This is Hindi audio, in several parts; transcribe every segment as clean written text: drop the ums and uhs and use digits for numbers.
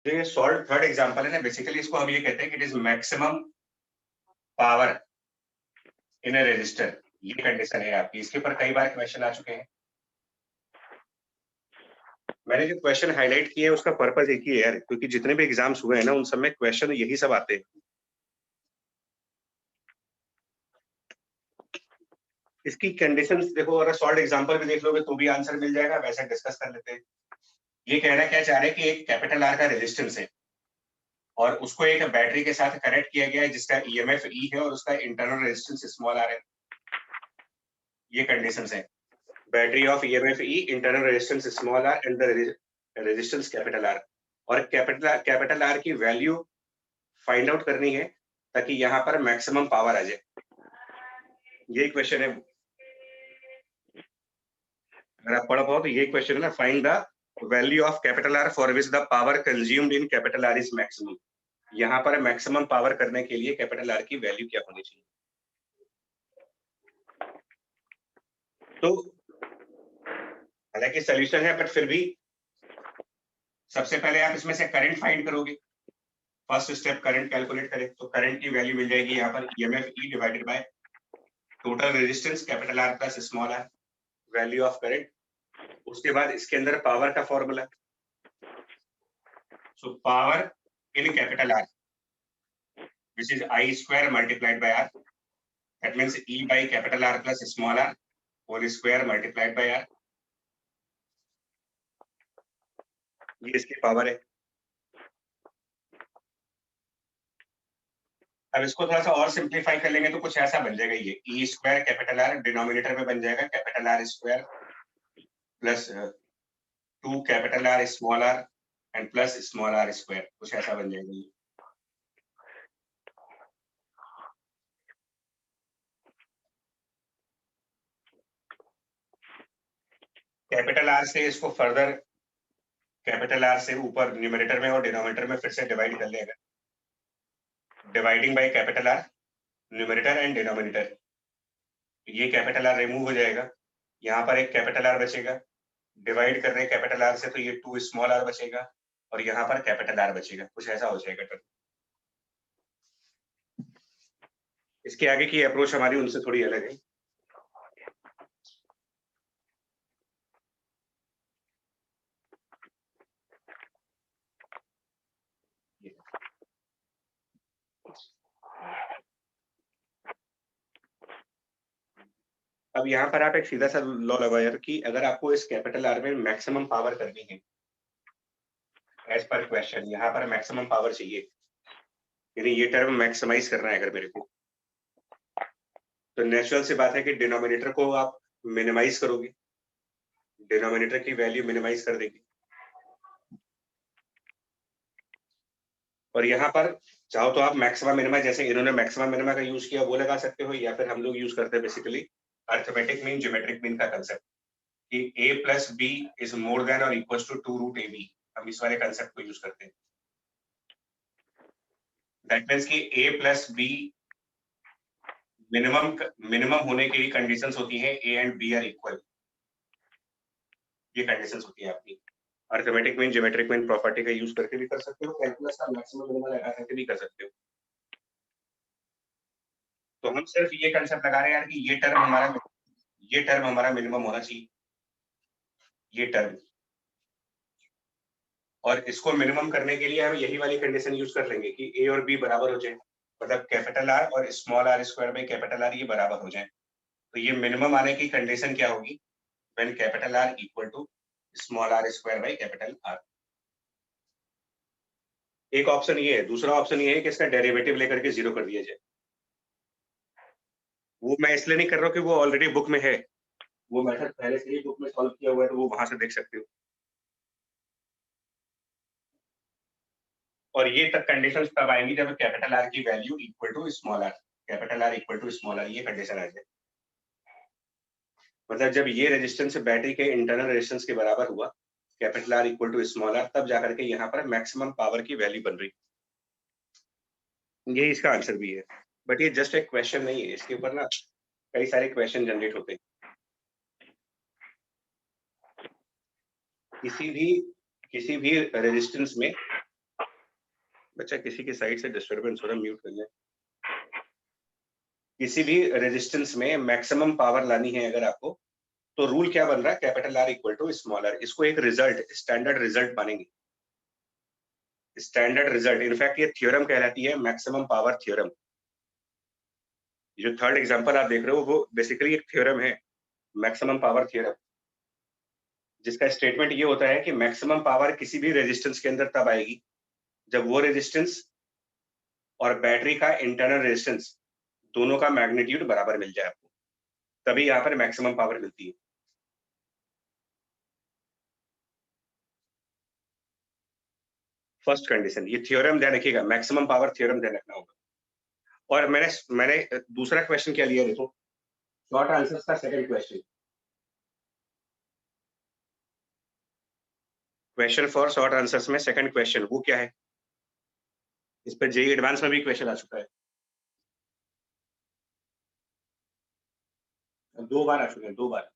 जो ये सॉल्व थर्ड एग्जांपल है ना, बेसिकली इसको हम ये कहते हैं कि it is maximum power in a resistor. ये कंडीशन है आपकी। इसके ऊपर कई बार क्वेश्चन आ चुके हैं। मैंने जो क्वेश्चन हाईलाइट किए हैं उसका पर्पस एक ही है यार, क्योंकि जितने भी एग्जाम्स हुए हैं ना उन सब में क्वेश्चन यही सब आते हैं। इसकी कंडीशंस देखो, अगर सॉल्व एग्जांपल भी देख लोगे तो भी आंसर मिल जाएगा। वैसे डिस्कस कर लेते हैं। ये कहना क्या चाह रहे हैं कि एक कैपिटल आर का रेजिस्टेंस है और उसको एक बैटरी के साथ कनेक्ट किया गया है जिसका ईएमएफ ई है और उसका इंटरनल रेजिस्टेंस स्मॉल आर है। ये कंडीशंस है। Battery of EMF E, internal resistance small R and the resistance capital R. और कैपिटल आर की वैल्यू फाइंड आउट करनी है ताकि यहाँ पर मैक्सिमम पावर आ जाए। ये क्वेश्चन है। अगर आप पढ़ पाओ तो ये क्वेश्चन है ना, find the value of capital are for which the power consumed in capital are is maximum. यहाँ पर मैक्सिमम पावर करने के लिए कैपिटल आर की वैल्यू क्या होनी चाहिए। तो हालांकि सोल्यूशन है बट फिर भी सबसे पहले आप इसमें से करंट फाइंड करोगे। फर्स्ट स्टेप करंट कैलकुलेट करें तो करंट की वैल्यू मिल जाएगी यहाँ पर EMF E divided by total resistance capital R plus small R, value of current. उसके बाद इसके अंदर पावर का formula, so power in capital R which is I square multiplied by R. That means E by capital R plus small r whole square multiplied by R. ये इसकी पावर है। अब इसको थोड़ा सा और सिंप्लीफाई कर लेंगे तो कुछ ऐसा बन जाएगा। ये E square capital R denominator में बन जाएगा capital R square plus 2 capital R small r and plus small r square, कुछ ऐसा बन जाएगा ये। कैपिटल R से इसको फर्दर कैपिटल R से ऊपर न्यूमरेटर में और डिनोमिनेटर में फिर से डिवाइड कर लेगा। Dividing by capital R numerator and denominator. ये कैपिटल आर रिमूव हो जाएगा, यहाँ पर एक कैपिटल आर बचेगा। डिवाइड कर रहे हैं कैपिटल आर से तो ये 2 स्मॉल आर बचेगा और यहाँ पर कैपिटल आर बचेगा, कुछ ऐसा हो जाएगा। इसके आगे की अप्रोच हमारी उनसे थोड़ी अलग है। अब यहाँ पर आप एक सीधा सा लॉ लगाओ यार कि अगर आपको इस कैपिटल आर में मैक्सिमम पावर करनी है एज पर क्वेश्चन, यहाँ पर मैक्सिमम पावर चाहिए, यानी ये टर्म मैक्सिमाइज करना है अगर मेरे को, तो नेचुरल सी बात है कि डिनोमिनेटर को आप मिनिमाइज करोगे, डिनोमिनेटर की वैल्यू मिनिमाइज कर देगी। और यहाँ पर चाहो तो आप मैक्सिमम मिनिमा, जैसे इन्होंने मैक्सिमम मिनिमा का यूज किया वो लगा सकते हो, या फिर हम लोग यूज करते हैं basically arithmetic mean, geometric mean का कंसेप्ट कि a plus b is more than और equal to 2 root a b. हम इस वाले कंसेप्ट को यूज करते हैं। दैट मीन्स कि a प्लस बी मिनिमम होने की कंडीशंस होती है a and b are equal. ये कंडीशंस होती है आपकी। Arithmetic mean, geometric mean property का यूज करके भी कर सकते हो, कैलकुलस का मैक्सिमम मिनिमम लगा करके भी कर सकते हो। तो हम सिर्फ ये कंसेप्ट लगा रहे हैं यार कि ये टर्म हमारा मिनिमम होना चाहिए, ये टर्म। और इसको मिनिमम करने के लिए हम यही वाली कंडीशन यूज कर लेंगे कि a और b बराबर हो जाए, मतलब कैपिटल आर और small R square by capital R ये बराबर हो जाए। तो ये मिनिमम आने की कंडीशन क्या होगी, when capital R equal to small R square by capital R. एक ऑप्शन ये है। दूसरा ऑप्शन ये है कि इसका डेरिवेटिव लेकर के जीरो कर दिया जाए। वो मैं इसलिए नहीं कर रहा हूँ कि वो ऑलरेडी बुक में है, वो मेथड पहले से ही बुक में सॉल्व किया हुआ है, तो वो वहां से देख सकते हो। और ये तक कंडीशंस तब आएंगी जब कैपिटल आर की value equal to small R, capital R equal to small R, ये कंडीशन आ जाए। मतलब जब ये रेजिस्टेंस बैटरी के इंटरनल रेजिस्टेंस के बराबर हुआ, capital R equal to small R, तब जाकर के यहाँ पर मैक्सिमम पावर की वैल्यू बन रही। ये इसका आंसर भी है। बट ये जस्ट एक क्वेश्चन नहीं है, इसके ऊपर ना कई सारे क्वेश्चन जनरेट होते हैं। किसी भी रेजिस्टेंस में बच्चा किसी की साइड से डिस्टरबेंस हो रहा है, म्यूट कर लें। किसी भी रेजिस्टेंस में मैक्सिमम पावर लानी है अगर आपको, तो रूल क्या बन रहा है, capital R equal to small R. इसको एक रिजल्ट, स्टैंडर्ड रिजल्ट मानेंगे, स्टैंडर्ड रिजल्ट। इनफैक्ट ये थ्योरम कहलाती है मैक्सिमम पावर थ्योरम। जो थर्ड एग्जांपल आप देख रहे हो वो बेसिकली एक थ्योरम है, मैक्सिमम पावर थ्योरम, जिसका स्टेटमेंट ये होता है कि मैक्सिमम पावर किसी भी रेजिस्टेंस के अंदर तब आएगी जब वो रेजिस्टेंस और बैटरी का इंटरनल रेजिस्टेंस दोनों का मैग्नीट्यूड बराबर मिल जाए आपको, तभी यहाँ पर मैक्सिमम पावर मिलती है। फर्स्ट कंडीशन, ये थ्योरम ध्यान रखिएगा, मैक्सिमम पावर थ्योरम ध्यान रखना होगा। और मैंने मैंने दूसरा क्वेश्चन क्या लिया देखो, शॉर्ट आंसर्स का second question, question for short answers में सेकंड क्वेश्चन वो क्या है, इस पर जेई एडवांस में भी क्वेश्चन आ चुका है, 2 बार आ चुके हैं, 2 बार।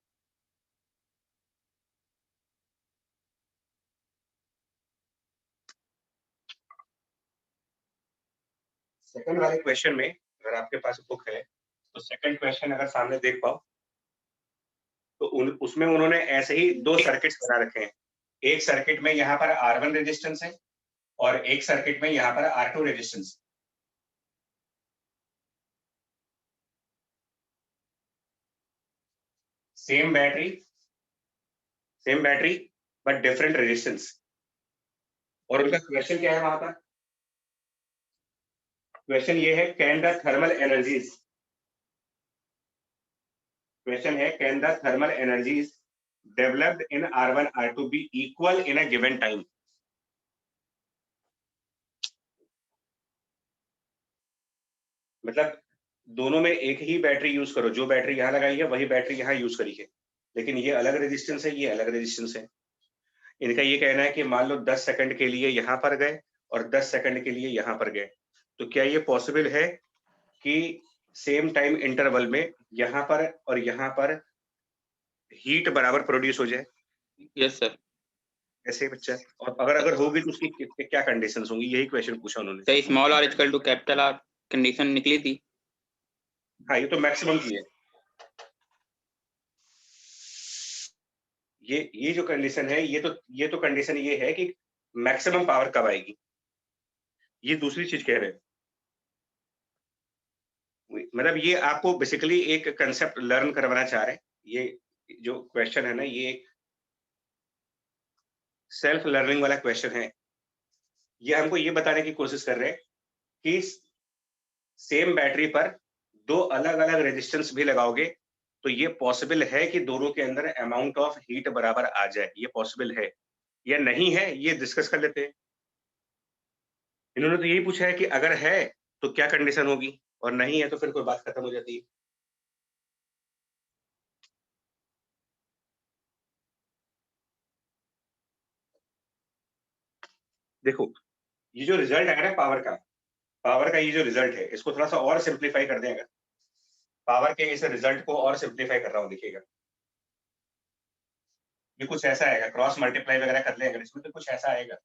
सेकंड वाले क्वेश्चन में अगर आपके पास बुक है तो सेकंड क्वेश्चन अगर सामने देख पाओ तो उसमें उन्होंने ऐसे ही 2 सर्किट्स बना रखे हैं। एक सर्किट में यहाँ पर R1 रेजिस्टेंस है और एक सर्किट में यहाँ पर R2 resistance. Same battery but different resistance. और उनका क्वेश्चन क्या है वहां पर, क्वेश्चन ये है can the thermal energies, question है can the thermal energies developed in R1 R2 be equal in a given time. मतलब दोनों में एक ही बैटरी यूज करो, जो बैटरी यहाँ लगाई है वही बैटरी यहाँ यूज करी है, लेकिन ये अलग रेजिस्टेंस है, ये अलग रेजिस्टेंस है। इनका ये कहना है कि मान लो 10 सेकंड के लिए यहाँ पर गए और 10 सेकंड के लिए यहाँ पर गए, तो क्या ये पॉसिबल है कि सेम टाइम इंटरवल में यहाँ पर और यहाँ पर हीट बराबर प्रोड्यूस हो जाए? Yes sir. ऐसे बच्चा, और अगर होगी तो उसकी क्या कंडीशंस होंगी, यही क्वेश्चन पूछा उन्होंने। Sir small R equal to capital R condition निकली थी। हाँ, ये तो मैक्सिमम की है। ये जो कंडीशन है, ये तो कंडीशन ये है कि मैक्सिमम पावर कब आएगी, ये दूसरी चीज कह रहे हैं। मतलब ये आपको बेसिकली एक कंसेप्ट लर्न करवाना चाह रहे हैं। ये जो क्वेश्चन है ना, ये एक सेल्फ लर्निंग वाला क्वेश्चन है। ये हमको ये बताने की कोशिश कर रहे हैं कि सेम बैटरी पर 2 अलग-अलग रेजिस्टेंस भी लगाओगे तो ये पॉसिबल है कि दोनों के अंदर अमाउंट ऑफ हीट बराबर आ जाए, ये पॉसिबल है या नहीं है, ये डिस्कस कर लेते हैं। इन्होंने तो यही पूछा है कि अगर है तो क्या कंडीशन होगी, और नहीं है तो फिर कोई बात खत्म हो जाती है। देखो, ये जो रिजल्ट है ना पावर का ये जो रिजल्ट है, इसको थोड़ा सा और सिंप्लीफाई कर दें। अगर पावर के इस रिजल्ट को और सिंप्लीफाई कर रहा हूँ, देखिएगा ये कुछ ऐसा आएगा, क्रॉस मल्टीप्लाई वगैरह कर लें अगर इसमें तो कुछ ऐसा आएगा।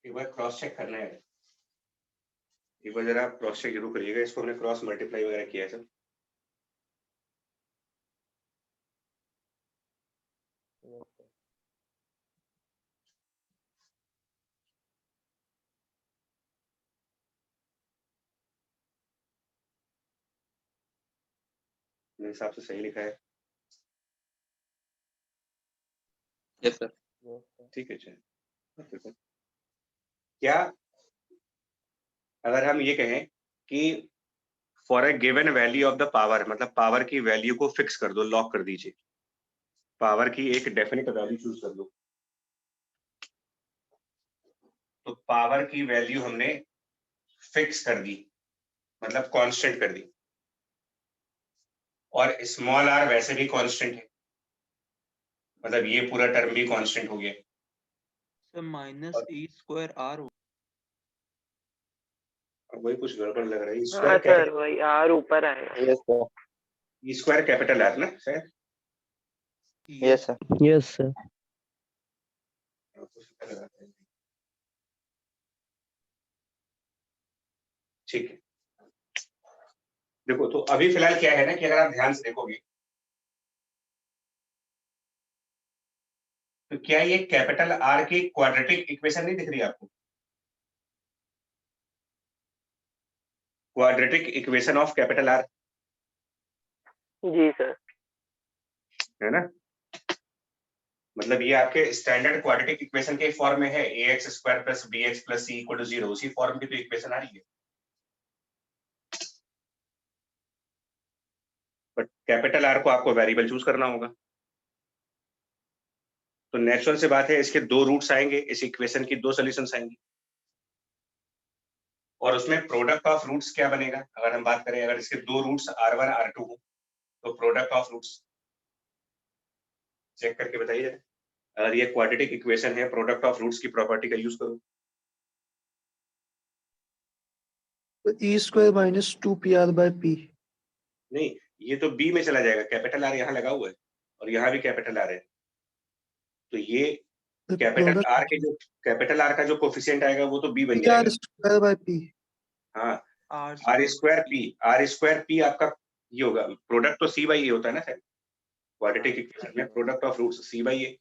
एक बार क्रॉस चेक करना है, एक बार जरा क्रॉस चेक जरूर करिएगा, इसको हमने क्रॉस मल्टीप्लाई वगैरह किया है सब। मेरे हिसाब से सही लिखा है। Yes sir. ठीक है, चलिए। क्या अगर हम ये कहें कि for a given value of the power, मतलब पावर की वैल्यू को फिक्स कर दो, लॉक कर दीजिए। पावर की एक डेफिनेट वैल्यू चूज कर लो। तो पावर की वैल्यू हमने फिक्स कर दी, मतलब कांस्टेंट कर दी, और स्मॉल आर वैसे भी कांस्टेंट है, मतलब ये पूरा टर्म भी कांस्टेंट हो गया। Sir minus E square R. वही कुछ गड़बड़ लग रही है। हाँ स्क्वायर सर, कैपिटल, वही आर ऊपर आएगा। Yes sir, E square capital R ना शायद। Yes sir, yes sir. ठीक है, देखो तो अभी फिलहाल क्या है ना कि अगर आप ध्यान से देखोगे तो क्या ये कैपिटल आर की क्वाड्रेटिक इक्वेशन नहीं दिख रही आपको? Quadratic equation of capital R, जी सर। है ना? मतलब ये आपके स्टैंडर्ड क्वाड्रेटिक इक्वेशन के फॉर्म में है, ax square plus bx plus c equal to 0, उसी फॉर्म की तो इक्वेशन आ रही है। बट कैपिटल आर को आपको वेरिएबल चूज करना होगा, तो नेचुरल से बात है इसके दो रूट्स आएंगे, इस इक्वेशन की दो सॉल्यूशंस आएंगी, और उसमें प्रोडक्ट ऑफ रूट्स क्या बनेगा? अगर हम बात करें, अगर इसके दो रूट्स r1 r2 हो तो प्रोडक्ट ऑफ रूट्स चेक करके बताइए। अगर ये क्वाड्रेटिक इक्वेशन है, प्रोडक्ट ऑफ रूट्स की प्रॉपर्टी का यूज करो। E square minus 2pr/p। नहीं, ये तो बी में चला जाएगा, कैपिटल आर यहाँ लगा हुआ है और यहाँ भी कैपिटल आर है, तो ये कैपिटल आर का जो कोफिशिएंट आएगा वो तो बी बन जाएगा। pr/p। हाँ, आर आर स्क्वायर पी आपका ये होगा, प्रोडक्ट तो सी बाई ए होता है ना सर, क्वाड्रेटिक इक्वेशन में product of roots C by A,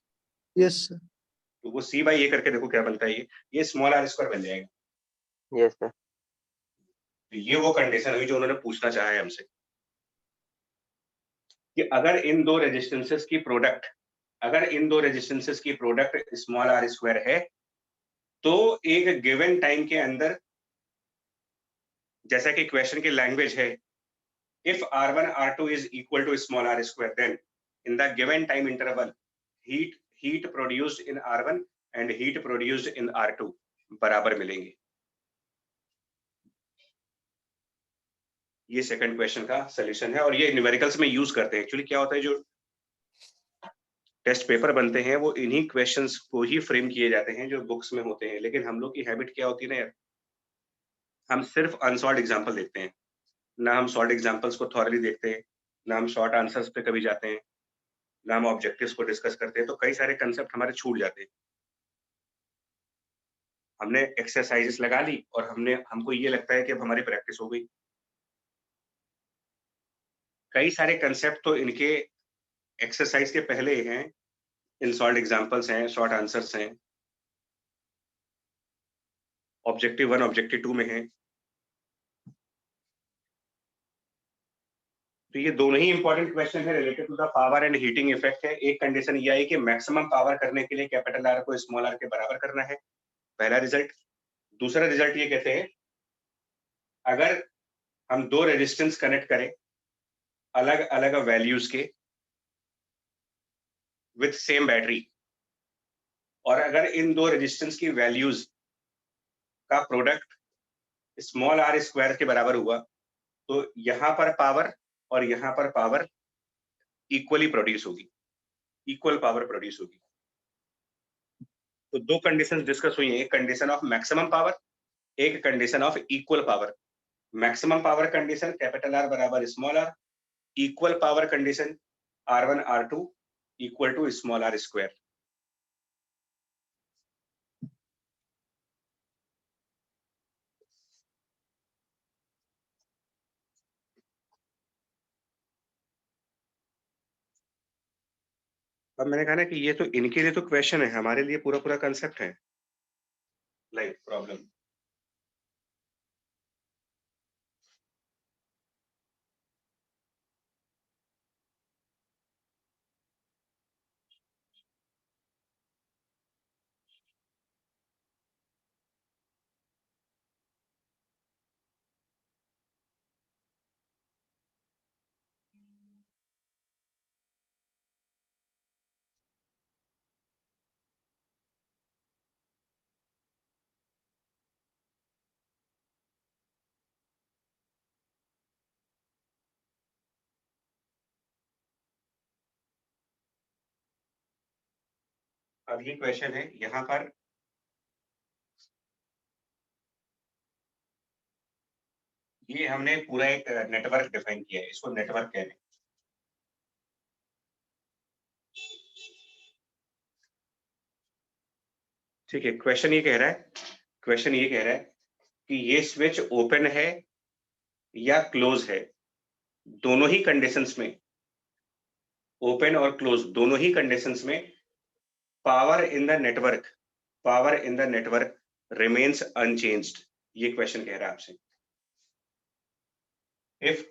yes sir. तो वो सी बाई ए करके देखो क्या बनता है, ये स्मॉल आर स्क्वायर बन जाएगा। यस सर, तो ये वो कंडीशन हुई जो उन्होंने पूछना चाहा है हमसे, कि अगर इन दो रेजिस्टेंसेस की प्रोडक्ट, अगर इन दो रेजिस्टेंसेस की प्रोडक्ट स्मॉल आर स्क्वायर है, तो एक गिवन टाइम के अंदर, जैसा कि क्वेश्चन की लैंग्वेज है, if r1 r2 is equal to small r square, then in the given time interval heat produced in r1 and heat produced in r2 बराबर मिलेंगे। ये सेकंड क्वेश्चन का सॉल्यूशन है, और ये न्यूमेरिकल्स में यूज करते हैं। एक्चुअली क्या होता है, जो टेस्ट पेपर बनते हैं वो इन्हीं क्वेश्चंस को ही फ्रेम किए जाते हैं जो बुक्स में होते हैं, लेकिन हम लोग की हैबिट क्या होती है ना यार, हम सिर्फ अनसॉल्व्ड एग्जांपल देखते हैं, ना हम सॉल्व्ड एग्जांपल्स को थॉरली देखते हैं, ना हम शॉर्ट आंसर्स पे कभी जाते हैं, ना हम ऑब्जेक्टिव्स को डिस्कस करते हैं, तो कई सारे कंसेप्ट हमारे छूट जाते हैं। हमने एक्सरसाइजेस लगा ली और हमको ये लगता है कि अब हमारी प्रैक्टिस हो गई। कई सारे कंसेप्ट तो इनके एक्सरसाइज के पहले हैं, इनसॉल्व्ड एग्जांपल्स हैं, शॉर्ट आंसर्स हैं, ऑब्जेक्टिव 1 ऑब्जेक्टिव 2 में है। तो ये दोनों ही इंपॉर्टेंट क्वेश्चन है related to the power and heating effect है। एक कंडीशन ये आई कि मैक्सिमम पावर करने के लिए कैपिटल आर को स्मॉल आर के बराबर करना है, पहला रिजल्ट। दूसरा रिजल्ट ये कहते हैं, अगर हम दो रेजिस्टेंस कनेक्ट करें अलग अलग वैल्यूज के विथ सेम बैटरी, और अगर इन दो रेजिस्टेंस की वैल्यूज का प्रोडक्ट स्मॉल आर स्क्वायर के बराबर हुआ, तो यहाँ पर पावर और यहाँ पर पावर इक्वली प्रोड्यूस होगी, इक्वल पावर प्रोड्यूस होगी। तो दो कंडीशंस डिस्कस हुई हैं, एक कंडीशन ऑफ मैक्सिमम पावर, एक condition of equal power. Maximum power condition capital R बराबर small R, equal power condition R1 R2 equal to small R square. अब मैंने कहा ना कि ये तो इनके लिए तो क्वेश्चन है, हमारे लिए पूरा पूरा कंसेप्ट है, लाइक प्रॉब्लम। अब ये क्वेश्चन है यहाँ पर, ये हमने पूरा एक नेटवर्क डिफाइन किया है, इसको नेटवर्क कह रहे हैं। ठीक है, क्वेश्चन ये कह रहा है कि ये स्विच ओपन है या क्लोज है, दोनों ही कंडीशंस में, ओपन और क्लोज दोनों ही कंडीशंस में power in the network remains unchanged. ये क्वेश्चन कह रहा है आपसे, if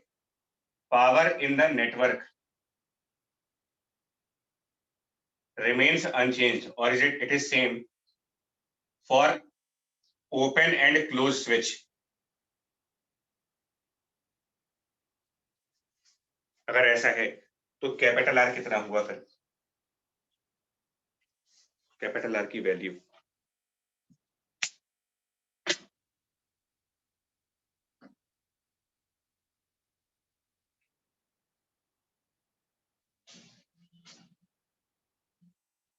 power in the network remains unchanged or it is same for open and closed switch, अगर ऐसा है तो कैपिटल आर कितना हुआ, फिर कैपिटल आर की वैल्यू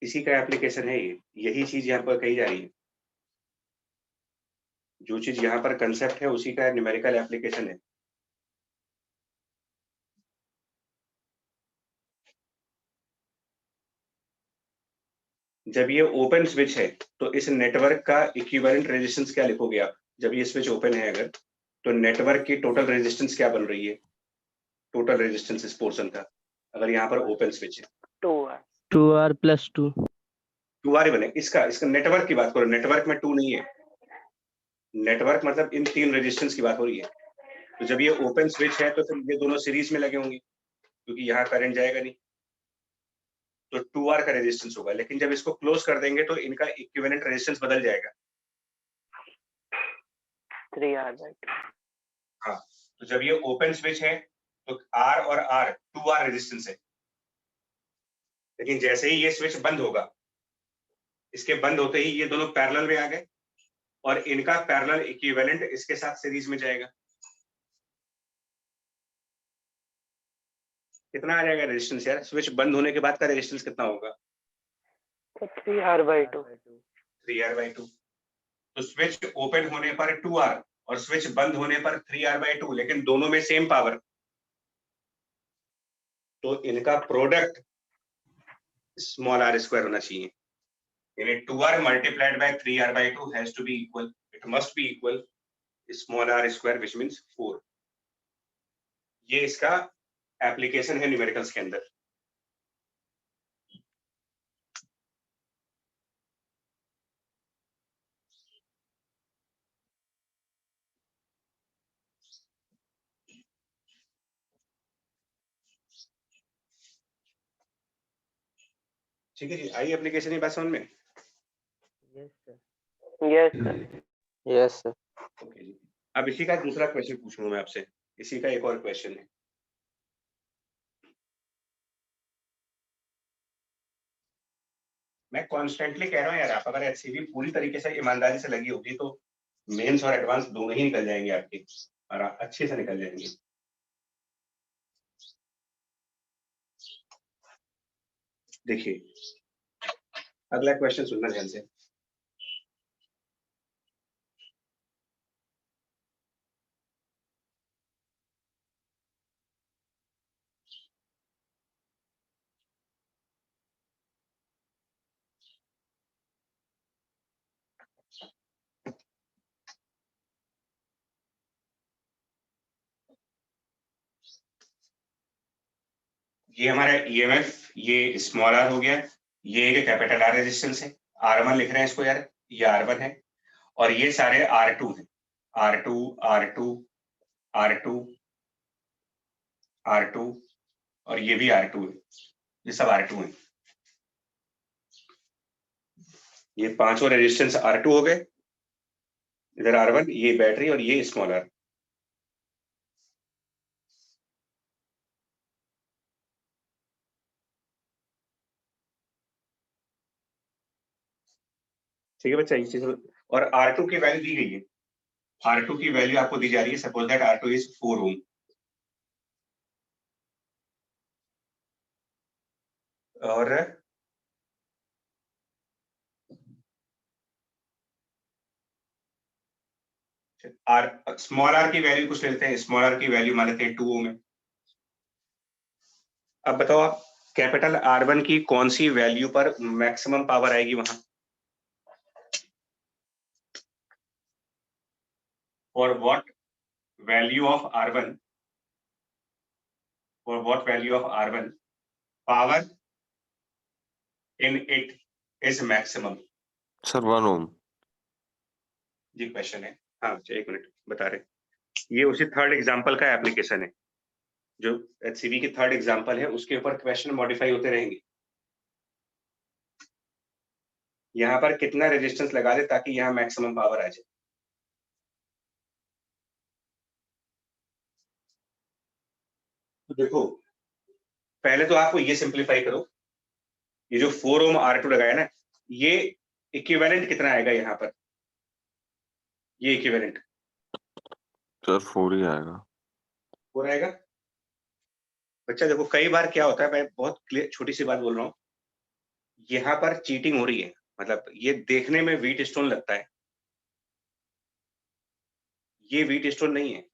इसी का एप्लीकेशन है, यही चीज यहाँ पर कही जा रही है, जो चीज यहाँ पर कंसेप्ट है उसी का न्यूमेरिकल एप्लीकेशन है। जब ये ओपन स्विच है तो इस नेटवर्क का इक्विवेलेंट रेजिस्टेंस क्या लिखोगे आप, जब ये स्विच ओपन है अगर, तो नेटवर्क की टोटल रेजिस्टेंस क्या बन रही है, टोटल रेजिस्टेंस इस पोर्शन का, अगर यहाँ पर ओपन स्विच है 2R 2R plus 2. 2R ही बने। इसका नेटवर्क की बात करो, नेटवर्क में 2 नहीं है, नेटवर्क मतलब इन 3 रेजिस्टेंस की बात हो रही है। तो जब ये ओपन स्विच है तो फिर ये दोनों सीरीज में लगे होंगे, क्योंकि यहाँ करंट जाएगा नहीं, तो 2R का रेजिस्टेंस होगा। लेकिन जब इसको क्लोज कर देंगे तो इनका इक्विवेलेंट रेजिस्टेंस बदल जाएगा। 3R/2। हाँ, तो जब ये ओपन स्विच है तो R और R 2R रेजिस्टेंस है, लेकिन जैसे ही ये स्विच बंद होगा, इसके बंद होते ही ये दोनों पैरेलल में आ गए और इनका पैरेलल इक्विवेलेंट इसके साथ सीरीज में जाएगा। कितना आ जाएगा रेजिस्टेंस यार, स्विच बंद होने के बाद का रेजिस्टेंस कितना होगा, तो 3R/2। 3R/2। तो स्विच ओपन होने पर 2R और स्विच बंद होने पर 3R/2, लेकिन दोनों में सेम पावर, तो इनका प्रोडक्ट स्मॉल r स्क्वायर होना चाहिए, यानी 2R multiplied by 3R/2 has to be equal, it must be equal small r square which means 4। ये इसका एप्लीकेशन है न्यूमेरिकल्स के अंदर। ठीक है जी, आई एप्लीकेशन ही बात समझ में। Yes sir. Yes, sir. Okay जी, अब इसी का दूसरा क्वेश्चन पूछूंगा मैं आपसे, इसी का एक और क्वेश्चन है। मैं कॉन्स्टेंटली कह रहा हूँ यार, आप अगर एचसीबी पूरी तरीके से ईमानदारी से लगी होगी तो मेंस और एडवांस दोनों ही निकल जाएंगे आपके, और अच्छे से निकल जाएंगे। देखिए अगला क्वेश्चन सुनना ध्यान से। ये हमारा ईएमएफ, ये स्मॉल आर हो गया, ये एक कैपिटल आर रेजिस्टेंस है, R1 लिख रहे हैं इसको यार, ये R1 है, और ये सारे R2 हैं, R2 R2 R2 R2 और ये भी R2 है, ये सब R2 है। ये पांचों रेजिस्टेंस R2 हो गए, इधर R1, ये बैटरी और ये स्मॉल आर। ठीक है बच्चा, ये चीज, और R2 की वैल्यू दी गई है, R2 की वैल्यू आपको दी जा रही है, सपोज दैट R2 इज 4 ओम, और आर स्मॉल आर की वैल्यू कुछ लेते हैं, स्मॉल आर की वैल्यू मान लेते हैं 2 ओम है। अब बताओ आप कैपिटल R1 की कौन सी वैल्यू पर मैक्सिमम पावर आएगी वहां, और व्हाट वैल्यू ऑफ R1 और what value of R1 power in it is maximum. Sir 1 ओम। ये क्वेश्चन है। हाँ एक मिनट बता रहे, ये उसी थर्ड एग्जांपल का एप्लीकेशन है, जो HCV की थर्ड एग्जांपल है, उसके ऊपर क्वेश्चन मॉडिफाई होते रहेंगे। यहाँ पर कितना रेजिस्टेंस लगा दे ताकि यहाँ मैक्सिमम पावर आ जाए। तो देखो पहले तो आपको ये सिंप्लीफाई करो, ये जो 4 ओम R2 लगाया ना, ये इक्विवेलेंट कितना आएगा यहाँ पर, ये इक्विवेलेंट सर 4 ही आएगा। 4 आएगा। बच्चा देखो कई बार क्या होता है, मैं बहुत क्लियर छोटी सी बात बोल रहा हूँ, यहाँ पर चीटिंग हो रही है, मतलब ये देखने में व्हीट स्टोन लगता है, ये व्हीट स्टोन नहीं है।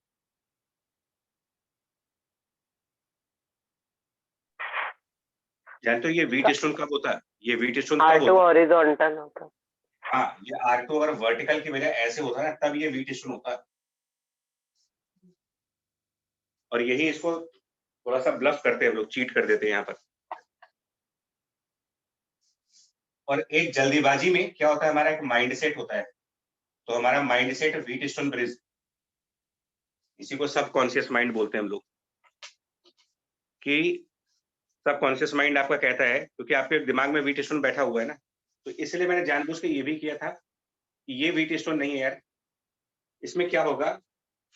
जानते हो ये व्हीट स्टोन कब होता है, ये व्हीट स्टोन कब R2 होता है? हॉरिजॉन्टल होता है। हाँ, ये R2 अगर वर्टिकल की वजह ऐसे होता है ना, तब ये व्हीट स्टोन होता है। और यही इसको थोड़ा सा ब्लफ करते हैं हम लोग, चीट कर देते हैं यहाँ पर। और एक जल्दीबाजी में क्या होता है, हमारा एक माइंड सेट होता है, तो हमारा mind set wheat stone bridge, इसी को सबकॉन्शियस माइंड बोलते हैं हम लोग, कि सबकॉन्शियस माइंड आपका कहता है क्योंकि आपके दिमाग में व्हीट स्टोन बैठा हुआ है ना, तो इसलिए मैंने जानबूझ के ये भी किया था कि ये व्हीट स्टोन नहीं है यार, इसमें क्या होगा,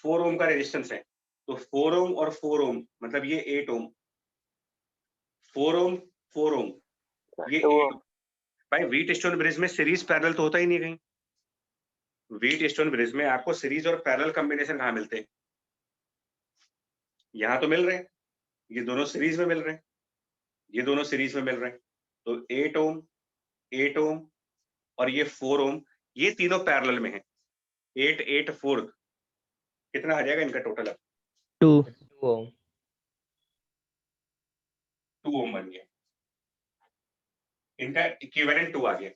4 ओम का रेजिस्टेंस है, तो 4 ओम और 4 ओम मतलब ये 8 ओम, 4 ओम 4 ओम ये 8 ओम। भाई व्हीट स्टोन ब्रिज में सीरीज पैरेलल तो होता ही नहीं कहीं, व्हीट स्टोन ब्रिज में आपको सीरीज और पैरेलल कॉम्बिनेशन कहाँ मिलते हैं, यहाँ तो मिल रहे हैं, ये दोनों सीरीज में मिल रहे हैं, ये दोनों सीरीज में मिल रहे हैं, तो 8 ओम 8 ओम और ये 4 ओम, ये तीनों पैरेलल में है। 8 8 4 कितना आ जाएगा इनका टोटल, अब 2 2 ओम बन गया, इनका इक्विवेलेंट 2 आ गया।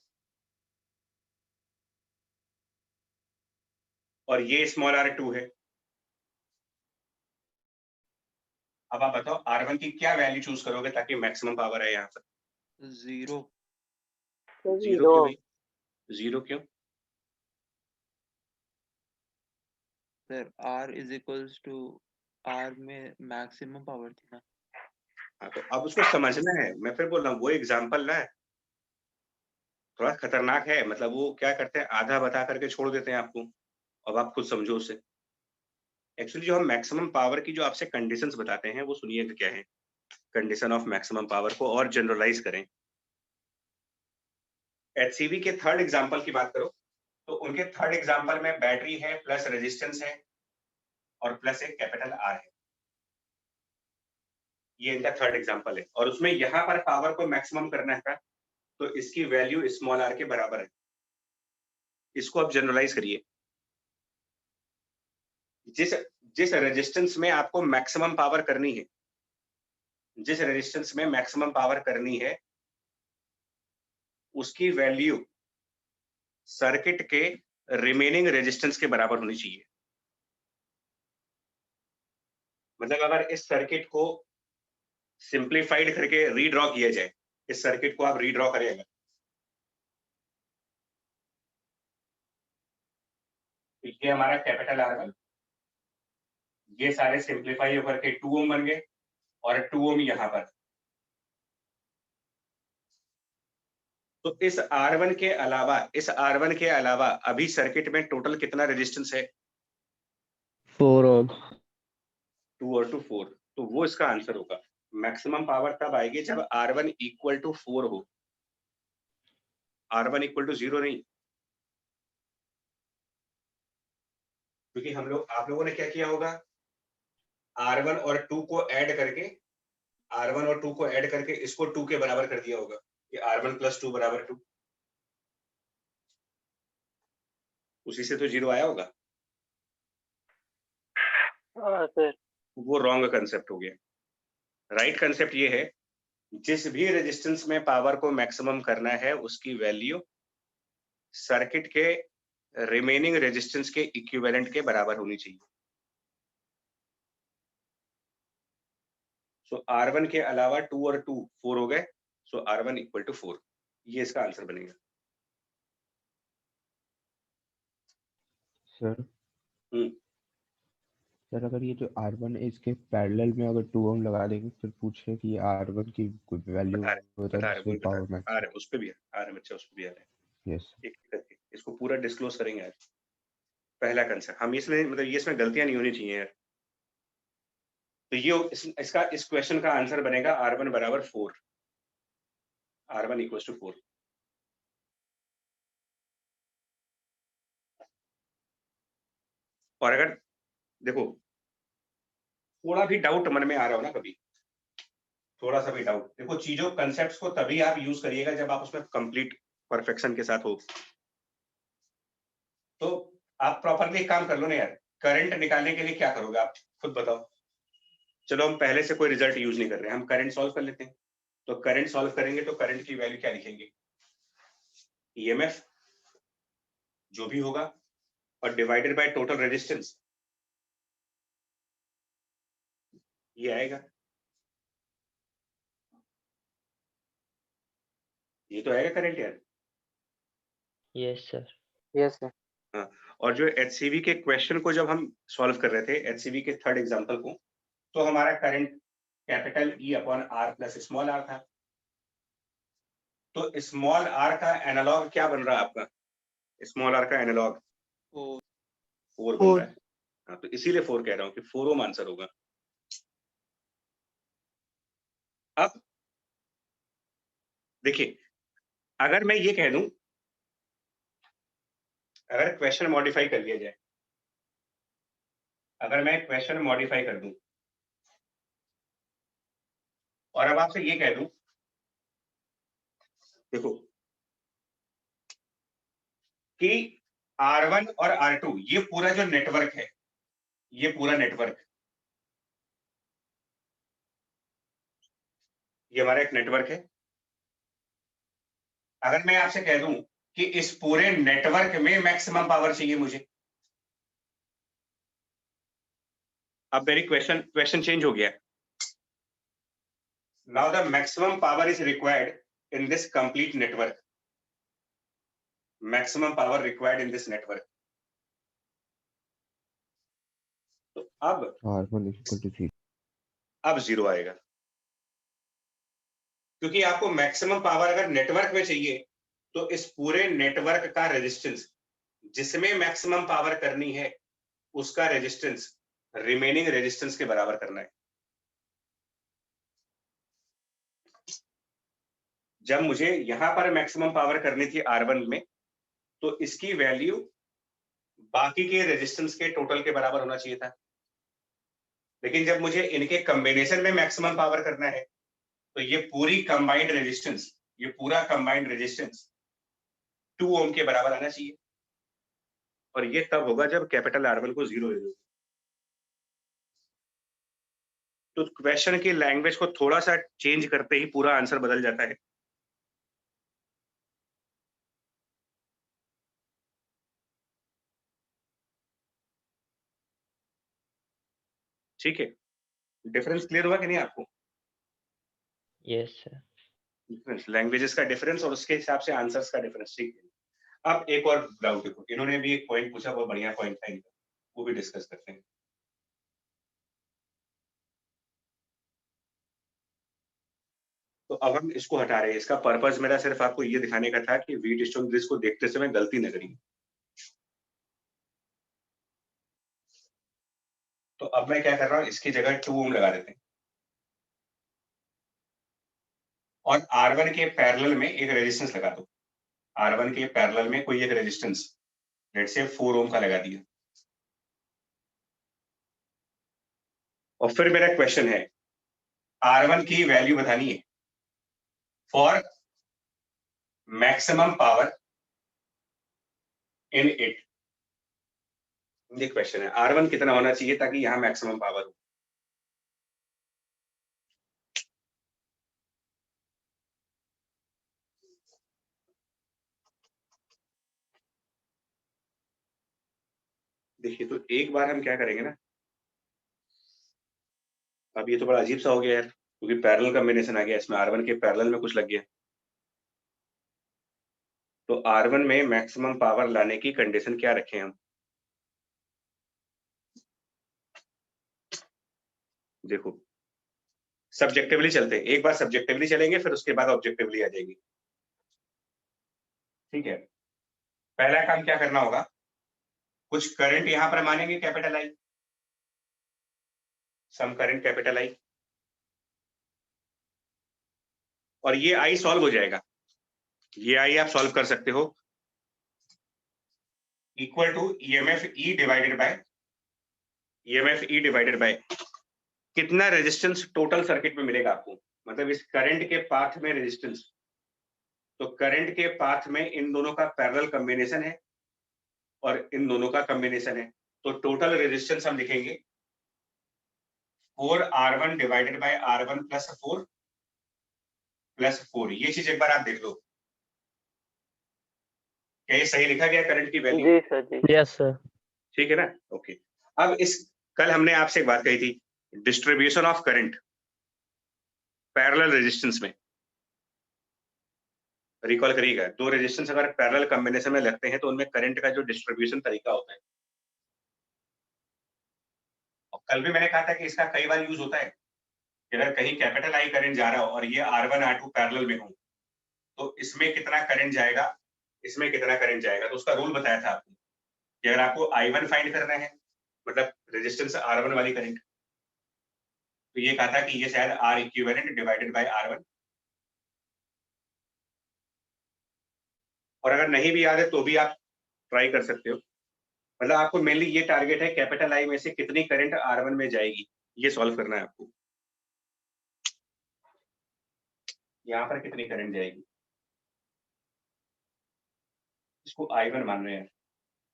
और ये स्मॉल R2 है। अब आप बताओ R1 की क्या वैल्यू चूज करोगे ताकि मैक्सिमम पावर है यहाँ पर? 0। जीरो क्यों भाई, जीरो क्यों? Sir R is equals to R में मैक्सिमम पावर थी ना। हाँ तो अब उसको समझना है, मैं फिर बोल रहा हूँ वो एग्जाम्पल ना थोड़ा खतरनाक है, मतलब वो क्या करते हैं आधा बता करके छोड़ देते हैं आपको, अब आप खुद समझो उसे। एक्चुअली जो हम मैक्सिमम पावर की जो आपसे कंडीशंस बताते हैं वो सुनिए क्या है, कंडीशन ऑफ मैक्सिमम पावर को और जनरलाइज करें। HCV के थर्ड एग्जाम्पल की बात करो तो उनके थर्ड एग्जाम्पल में बैटरी है प्लस रेजिस्टेंस है और प्लस एक कैपिटल R है, ये इनका थर्ड एग्जाम्पल है। और उसमें यहाँ पर पावर को मैक्सिमम करना है तो इसकी वैल्यू स्मॉल r के बराबर है। इसको आप जनरलाइज करिए, जिस जिस रेजिस्टेंस में आपको मैक्सिमम पावर करनी है, जिस रेजिस्टेंस में मैक्सिमम पावर करनी है उसकी वैल्यू सर्किट के रिमेनिंग रेजिस्टेंस के बराबर होनी चाहिए। मतलब अगर इस सर्किट को सिंप्लीफाइड करके रीड्रॉ किया जाए, इस सर्किट को आप रीड्रॉ करेंगे, ये हमारा कैपिटल R1, ये सारे सिंप्लीफाई होकर के 2 ओम बन गए और 2 ओम यहाँ पर। तो इस R1 के अलावा अभी सर्किट में टोटल कितना रेजिस्टेंस है? 4 ओम 2 और 2 4, तो वो इसका आंसर होगा। मैक्सिमम पावर तब आएगी जब R1 इक्वल टू 4 हो, R1 इक्वल टू 0 नहीं। क्योंकि आप लोगों ने क्या किया होगा, R1 और 2 को ऐड करके, R1 और 2 को ऐड करके इसको 2 के बराबर कर दिया होगा कि R1 प्लस 2 बराबर 2, उसी से तो 0 आया होगा। सर वो रॉन्ग कंसेप्ट हो गया। राइट कंसेप्ट ये है, जिस भी रेजिस्टेंस में पावर को मैक्सिमम करना है उसकी वैल्यू सर्किट के रिमेनिंग रेजिस्टेंस के इक्विवेलेंट के बराबर होनी चाहिए। सो R1 के अलावा 2 और 2 4 हो गए, सो R1 इक्वल टू 4, ये इसका आंसर बनेगा। सर हम्म। सर अगर ये जो R1 है इसके पैरेलल में अगर 2 ओम लगा देंगे फिर पूछे कि R1 की वैल्यू बता रहे आ रहे उस पे भी आ रहे बच्चे, उस पे भी आ रहे हैं। यस एक करके इसको पूरा डिस्क्लोज करेंगे आज। पहला कंसेप्ट हम इसमें मतलब ये इसमें गलतियां नहीं होनी चाहिए यार। तो ये इसका इस क्वेश्चन का आंसर बनेगा R1 बराबर 4, R1 इक्वल्स टू 4। और अगर देखो थोड़ा भी डाउट मन में आ रहा हो ना, कभी थोड़ा सा भी डाउट, देखो चीजों कंसेप्ट्स को तभी आप यूज करिएगा जब आप उसमें कंप्लीट परफेक्शन के साथ हो। तो आप प्रॉपरली एक काम कर लो ना यार, करंट निकालने के लिए क्या करोगे आप खुद बताओ। चलो हम पहले से कोई रिजल्ट यूज नहीं कर रहे हैं, हम करंट सॉल्व कर लेते हैं। तो करंट सॉल्व करेंगे तो करंट की वैल्यू क्या लिखेंगे, ईएमएफ जो भी होगा और डिवाइडेड बाय टोटल रेजिस्टेंस, ये आएगा। ये तो आएगा करंट यार। Yes sir. Yes sir. हाँ, और जो एचसीवी के क्वेश्चन को जब हम सॉल्व कर रहे थे, एचसीवी के थर्ड एग्जांपल को, तो हमारा current capital E upon R plus small r था। तो स्मॉल r का एनालॉग क्या बन रहा है आपका, स्मॉल r का एनालॉग 4 बन रहा है। हाँ, तो इसीलिए 4 कह रहा हूँ कि 4 ओम आंसर होगा। अब देखिए, अगर मैं ये कह दूं, अगर क्वेश्चन मॉडिफाई कर लिया जाए, अगर मैं क्वेश्चन मॉडिफाई कर दूं और अब आपसे ये कह दूं, देखो कि R1 और R2 ये पूरा जो नेटवर्क है, ये पूरा नेटवर्क, ये हमारा एक नेटवर्क है। अगर मैं आपसे कह दूं कि इस पूरे नेटवर्क में मैक्सिमम पावर चाहिए मुझे, अब मेरी क्वेश्चन चेंज हो गया। Now the maximum power is required in this complete network, maximum power required in this network. तो अब R1 इक्वल टू 0। अब 0 आएगा, क्योंकि आपको मैक्सिमम पावर अगर नेटवर्क में चाहिए तो इस पूरे नेटवर्क का रेजिस्टेंस जिसमें मैक्सिमम पावर करनी है उसका रेजिस्टेंस रिमेनिंग रेजिस्टेंस के बराबर करना है। जब मुझे यहां पर मैक्सिमम पावर करनी थी R1 में, तो इसकी वैल्यू बाकी के रेजिस्टेंस के टोटल के बराबर होना चाहिए था। लेकिन जब मुझे इनके कॉम्बिनेशन में मैक्सिमम पावर करना है तो ये पूरी कंबाइंड रेजिस्टेंस, ये पूरा कंबाइंड रेजिस्टेंस 2 ओम के बराबर आना चाहिए। और ये तब होगा जब कैपिटल R1 को 0 ले लो। तो क्वेश्चन की लैंग्वेज को थोड़ा सा चेंज करते ही पूरा आंसर बदल जाता है। ठीक है, डिफरेंस क्लियर हुआ कि नहीं आपको? Yes sir. डिफरेंस, लैंग्वेजेस का डिफरेंस और उसके हिसाब से आंसर्स का डिफरेंस। ठीक है, अब एक और डाउट देखो, इन्होंने भी एक पॉइंट पूछा, बहुत बढ़िया पॉइंट था इनका, वो भी डिस्कस करते हैं। तो अब हम इसको हटा रहे हैं। इसका पर्पस मेरा सिर्फ आपको ये दिखाने का था कि व्हीट स्टोन ब्रिज को देखते समय गलती न करिए। तो अब मैं क्या कर रहा हूँ, इसकी जगह 2 ओम लगा देते हैं और R1 के पैरेलल में एक रेजिस्टेंस लगा दो। R1 के पैरेलल में कोई एक रेजिस्टेंस, लेट्स से 4 ओम का लगा दिया। और फिर मेरा क्वेश्चन है, R1 की वैल्यू बतानी है for maximum power in it. ये क्वेश्चन है, R1 कितना होना चाहिए ताकि यहाँ मैक्सिमम पावर हो। देखिए तो एक बार हम क्या करेंगे ना, अब ये तो बड़ा अजीब सा हो गया यार, क्योंकि पैरेलल कॉम्बिनेशन आ गया इसमें, R1 के पैरेलल में कुछ लग गया। तो R1 में मैक्सिमम पावर लाने की कंडीशन क्या रखें हम? देखो सब्जेक्टिवली चलते हैं, एक बार सब्जेक्टिवली चलेंगे फिर उसके बाद ऑब्जेक्टिवली आ जाएगी। ठीक है, पहला काम क्या करना होगा, कुछ करंट यहां पर मानेंगे capital I, some current capital I, और ये आई सॉल्व हो जाएगा, ये आई आप सॉल्व कर सकते हो, equal to EMF E divided by कितना रेजिस्टेंस टोटल सर्किट में मिलेगा आपको, मतलब इस करंट के पाथ में रेजिस्टेंस। तो करंट के पाथ में इन दोनों का पैरेलल कॉम्बिनेशन है और इन दोनों का कॉम्बिनेशन है, तो टोटल रेजिस्टेंस हम लिखेंगे 4R1 divided by R1 plus 4 ये चीज एक बार आप देख लो, क्या ये सही लिखा गया करंट की वैल्यू? जी सर जी। Yes sir. ठीक है ना, ओके। अब इस कल हमने आपसे एक बात कही थी, distribution of current parallel resistance में, रिकॉल करिएगा, दो रेजिस्टेंस अगर पैरेलल कॉम्बिनेशन में लगते हैं तो उनमें करंट का जो डिस्ट्रीब्यूशन तरीका होता है, और कल भी मैंने कहा था कि इसका कई बार यूज होता है कि अगर कहीं कैपिटल आई करंट जा रहा हो और ये R1 R2 पैरेलल में हो तो इसमें कितना करंट जाएगा, इसमें कितना करंट जाएगा। तो उसका रूल बताया था आपको कि अगर आपको I1 फाइंड करना है, मतलब रेजिस्टेंस R1 वाली करंट, तो ये कहा था कि ये शायद R equivalent divided by R1, और अगर नहीं भी याद है तो भी आप ट्राई कर सकते हो। मतलब आपको मेनली ये टारगेट है, कैपिटल आई में से कितनी करंट R1 में जाएगी ये सॉल्व करना है आपको, यहाँ पर कितनी करंट जाएगी, इसको I1 मान रहे हैं,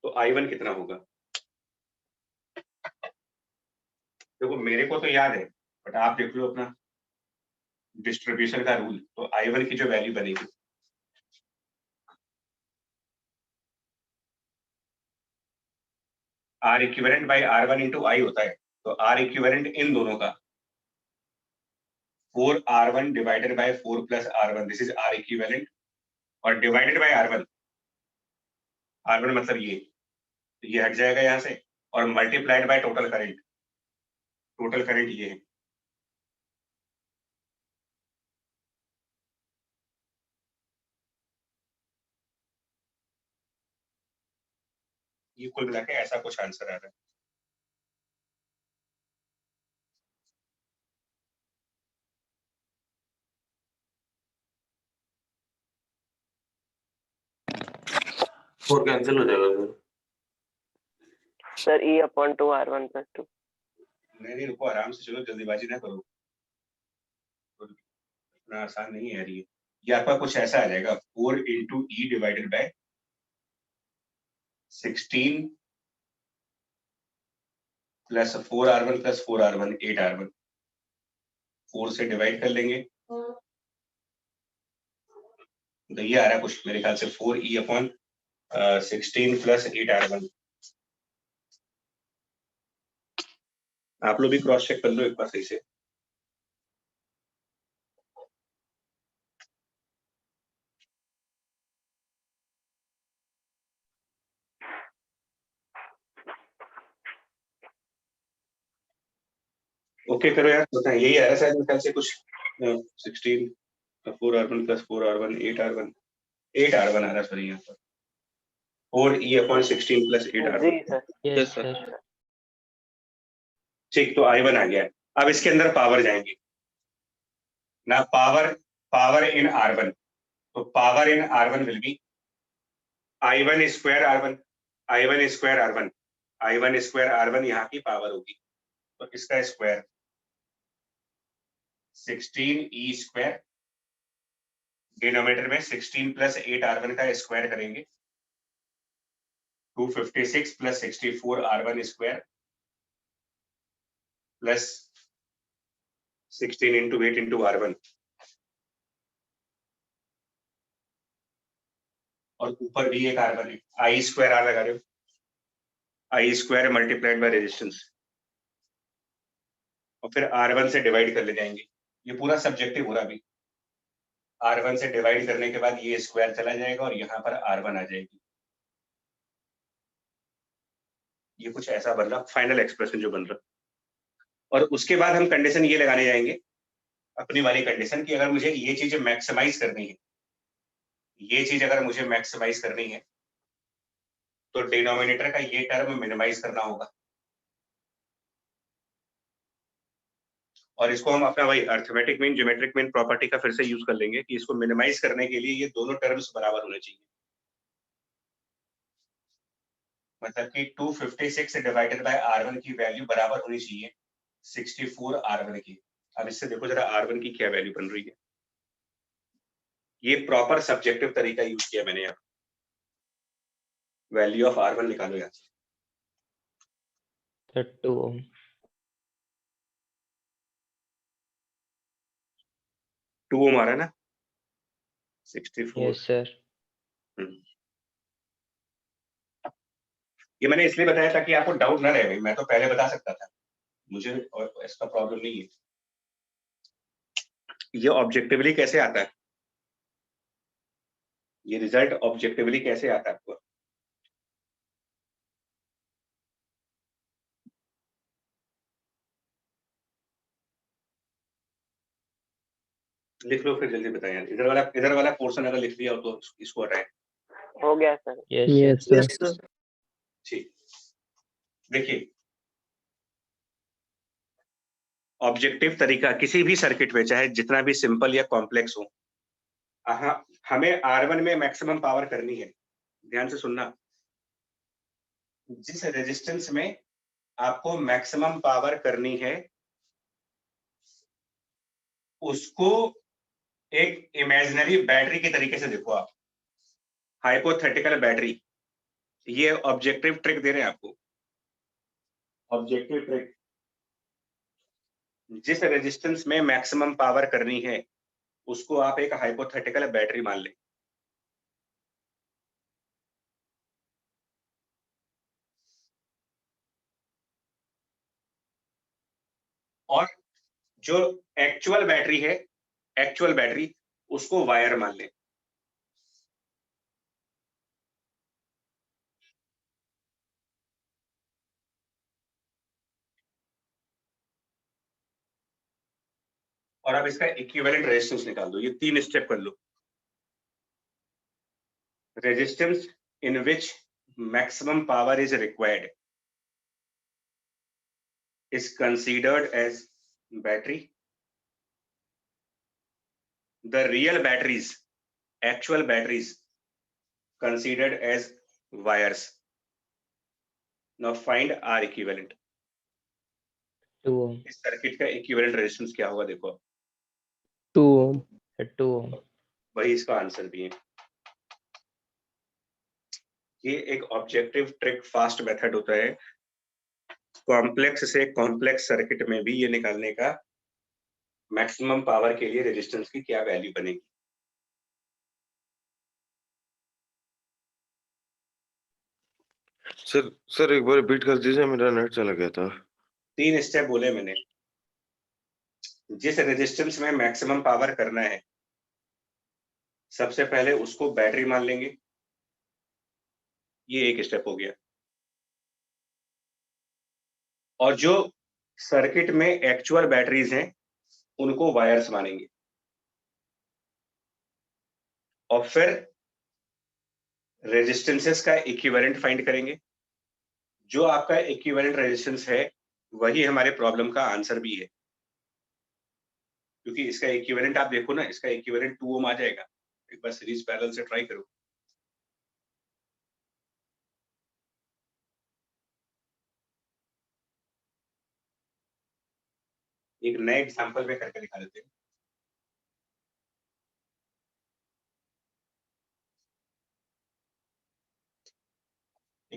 तो I1 कितना होगा। देखो मेरे को तो याद है, बट आप देख लो अपना डिस्ट्रीब्यूशन का रूल, तो I1 की जो वैल्यू बनेगी, R equivalent by R1 into I होता है, तो R इक्विवेलेंट इन दोनों का 4R1 divided by 4 plus R1, this is R equivalent, और डिवाइडेड बाय R1, R1 मतलब ये हट जाएगा यहाँ से, और multiplied by total current, total current ये है। ये कुल मिला के ऐसा कुछ आंसर आ रहा है। फोर कैंसिल हो जाएगा सर। Sir E/2R1+2। नहीं रुको, आराम से चलो, जल्दीबाजी ना करो, इतना आसान नहीं है यार ये आपका कुछ ऐसा आ जाएगा 4 इंटू ई divided bye 16 plus 4R1 plus 4R1 8R1, 4 से डिवाइड कर लेंगे तो ये आ रहा है कुछ मेरे ख्याल से 4E/16 प्लस 8R1। आप लोग भी क्रॉस चेक कर लो एक बार सही से। ओके करो यार, बताएं, यही आ रहा है शायद मेरे ख्याल से कुछ 16 4R1 प्लस 4R1 8R1 आ रहा है सर यहाँ पर, 4E/16 प्लस 8R1। जी सर। Yes sir. सर। ठीक, तो I1 आ गया है। अब इसके अंदर पावर जाएंगे ना, पावर इन R1, तो power in R1 will be I1 square R1, I1 square R1, I1 square R1 यहाँ की पावर होगी, तो इसका स्क्वायर 16E स्क्वायर, डिनोमिनेटर में 16 प्लस 8R1 का स्क्वायर करेंगे 256 plus 64 R1 square plus 16 into 8 into R1 और ऊपर भी एक R1 है, I square R लगा रहे हो, I square multiplied by resistance और फिर R1 से डिवाइड कर ले जाएंगे। ये पूरा सब्जेक्टिव हो रहा अभी। R1 से डिवाइड करने के बाद ये स्क्वायर चला जाएगा और यहाँ पर R1 आ जाएगी। ये कुछ ऐसा बन रहा फाइनल एक्सप्रेशन जो बन रहा। और उसके बाद हम कंडीशन ये लगाने जाएंगे अपनी वाली कंडीशन कि अगर मुझे ये चीज मैक्सिमाइज करनी है, ये चीज अगर मुझे मैक्सिमाइज करनी है तो डिनोमिनेटर का ये टर्म मिनिमाइज करना होगा और इसको हम अपना वही arithmetic mean geometric mean property का फिर से यूज कर लेंगे कि इसको मिनिमाइज करने के लिए ये दोनों टर्म्स बराबर होने चाहिए। मतलब कि 256 डिवाइडेड बाय R1 की वैल्यू बराबर होनी चाहिए 64 R1 की। अब इससे देखो जरा R1 की क्या वैल्यू बन रही है। ये प्रॉपर सब्जेक्टिव तरीका यूज किया मैंने यहाँ। वैल्यू ऑफ R1 निकालो यहाँ से। 2 ohm. 2 ओम आ रहा है ना 64। Yes, sir. ये मैंने इसलिए बताया ताकि आपको डाउट ना रहे भाई, मैं तो पहले बता सकता था, मुझे और इसका प्रॉब्लम नहीं है। ये ऑब्जेक्टिवली कैसे आता है, ये रिजल्ट ऑब्जेक्टिवली कैसे आता है आपको। लिख लो फिर जल्दी बताएं यार। इधर वाला पोर्शन अगर लिख लिया हो तो इसको हटाएं। हो गया sir. Yes, sir. Yes, sir. ठीक, देखिए ऑब्जेक्टिव तरीका किसी भी सर्किट में चाहे जितना भी सिंपल या कॉम्प्लेक्स हो, हमें R1 में मैक्सिमम पावर करनी है। ध्यान से सुनना, जिस रेजिस्टेंस में आपको मैक्सिमम पावर करनी है उसको एक इमेजिनरी बैटरी के तरीके से देखो आप, हाइपोथेटिकल बैटरी। ये ऑब्जेक्टिव ट्रिक दे रहे हैं आपको। ऑब्जेक्टिव ट्रिक, जिस रेजिस्टेंस में मैक्सिमम पावर करनी है उसको आप एक हाइपोथेटिकल बैटरी मान लें। और जो एक्चुअल बैटरी है, एक्चुअल बैटरी, उसको वायर मान लें। और अब इसका इक्विवेलेंट रेजिस्टेंस निकाल दो। ये 3 स्टेप कर लो। Resistance in which maximum power is required is considered as battery. The real batteries, actual batteries, considered as wires. Now find R equivalent. 2 ohm. इस सर्किट का इक्विवेलेंट रेजिस्टेंस क्या होगा देखो। 2 ohm. 2 ohm. वही इसका आंसर भी है। ये एक ऑब्जेक्टिव ट्रिक फास्ट मेथड होता है कॉम्प्लेक्स से कॉम्प्लेक्स सर्किट में भी ये निकालने का मैक्सिमम पावर के लिए रेजिस्टेंस की क्या वैल्यू बनेगी। सर एक बार रिपीट कर दीजिए, मेरा नेट चला गया था। 3 स्टेप बोले मैंने। जिस रेजिस्टेंस में मैक्सिमम पावर करना है सबसे पहले उसको बैटरी मान लेंगे, ये एक स्टेप हो गया। और जो सर्किट में एक्चुअल बैटरीज हैं उनको वायर्स मानेंगे। और फिर रेजिस्टेंसेस का इक्विवेलेंट फाइंड करेंगे। जो आपका इक्विवेलेंट रेजिस्टेंस है वही हमारे प्रॉब्लम का आंसर भी है, क्योंकि इसका इक्विवेलेंट आप देखो ना, इसका इक्विवेलेंट 2 ओम आ जाएगा। एक बार सीरीज पैरेलल से ट्राई करो। एक नए एग्जांपल में करके दिखा देते हैं।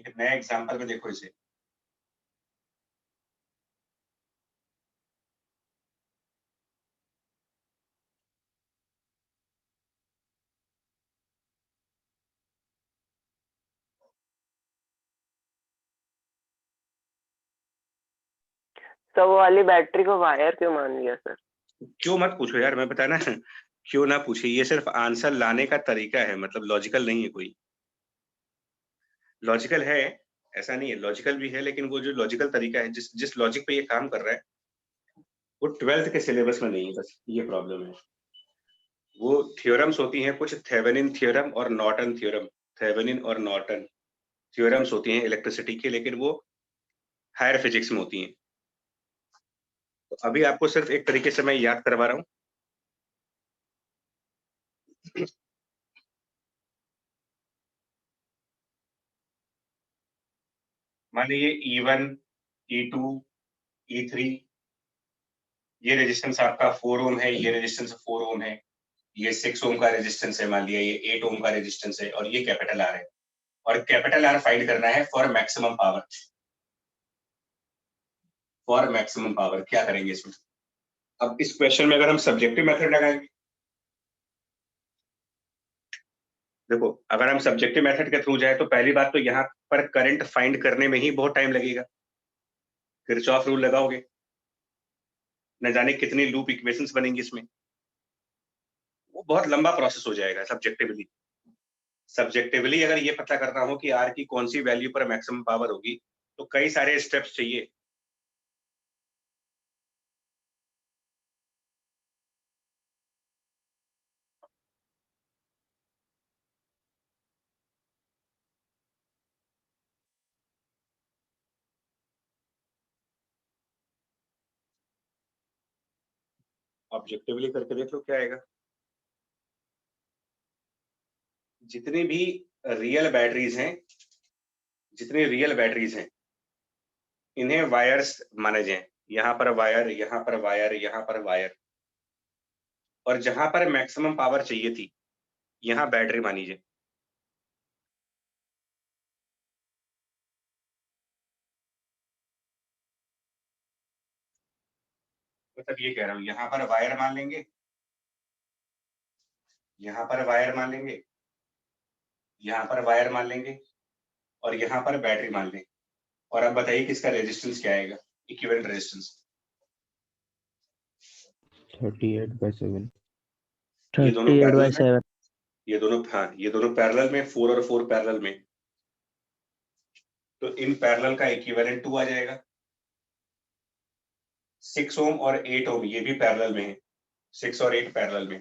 एक नया एग्जांपल में देखो इसे। तो वो वाली बैटरी को वायर क्यों मान लिया सर? क्यों मत पूछो यार, मैं बताना क्यों ना पूछे, ये सिर्फ आंसर लाने का तरीका है, मतलब लॉजिकल नहीं है कोई। लॉजिकल है, ऐसा नहीं है, लॉजिकल भी है, लेकिन वो जो लॉजिकल तरीका है, जिस जिस लॉजिक पे ये काम कर रहा है, वो 12th के सिलेबस में नहीं है, बस ये प्रॉब्लम है। वो थ्योरम्स होती हैं कुछ, थेवेनिन थ्योरम और नॉर्टन थ्योरम, थेवेनिन और नॉर्टन थ्योरम्स होती हैं इलेक्ट्रिसिटी की, लेकिन वो हायर फिजिक्स में होती हैं। तो अभी आपको सिर्फ एक तरीके से मैं याद करवा रहा हूँ। मान लीजिए E1, E2, E3, ये रेजिस्टेंस आपका 4 ओम है, ये रेजिस्टेंस 4 ओम है, ये 6 ओम का रेजिस्टेंस है, मान लिया ये 8 ओम का रेजिस्टेंस है, और ये कैपिटल आर है, और कैपिटल आर फाइंड करना है for maximum power. For maximum power क्या करेंगे इसमें? अब इस क्वेश्चन में अगर हम सब्जेक्टिव मेथड लगाएंगे, देखो अगर हम सब्जेक्टिव मेथड के थ्रू जाए तो पहली बात तो यहाँ पर करंट फाइंड करने में ही बहुत टाइम लगेगा। किरचॉफ रूल लगाओगे, न जाने कितनी लूप इक्वेशंस बनेंगी इसमें, वो बहुत लंबा प्रोसेस हो जाएगा। सब्जेक्टिवली अगर ये पता करना हो कि आर की कौन सी वैल्यू पर मैक्सिमम पावर होगी, तो कई सारे स्टेप्स चाहिए। ऑब्जेक्टिवली करके देख लो क्या आएगा। जितनी भी रियल बैटरीज हैं, जितनी रियल बैटरीज हैं, इन्हें वायर्स माने जाए। यहाँ पर वायर, यहाँ पर वायर, यहाँ पर वायर, और जहां पर मैक्सिमम पावर चाहिए थी, यहाँ बैटरी मानी जाए। मतलब ये कह रहा हूँ, यहाँ पर वायर मान लेंगे, यहाँ पर वायर मान लेंगे, यहाँ पर वायर मान लेंगे, और यहाँ पर बैटरी मान लेंगे। और अब बताइए किसका रेजिस्टेंस क्या आएगा, इक्विवेलेंट रेजिस्टेंस। 38/7। ये दोनों 38 पैरेलल by में, 7. ये दोनों, हाँ ये दोनों पैरेलल में, 4 और 4 पैरेलल में, तो इन पैरेलल का इक्विवेलेंट 2 आ जाएगा। 6 ओम और 8 ओम ये भी पैरेलल में है, 6 और 8 पैरेलल में,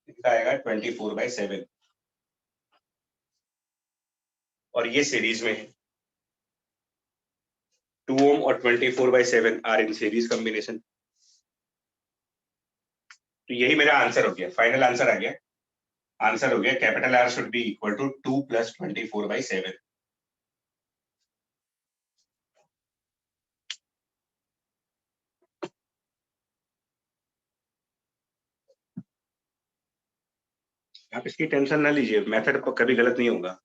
इनका आएगा 24/7, और ये सीरीज में है। 2 ओम और 24/7 आर इन सीरीज कॉम्बिनेशन। तो यही मेरा आंसर हो गया, फाइनल आंसर आ गया। आंसर हो गया capital R should be equal to 2 + 24/7। आप इसकी टेंशन ना लीजिए, मेथड कभी गलत नहीं होगा।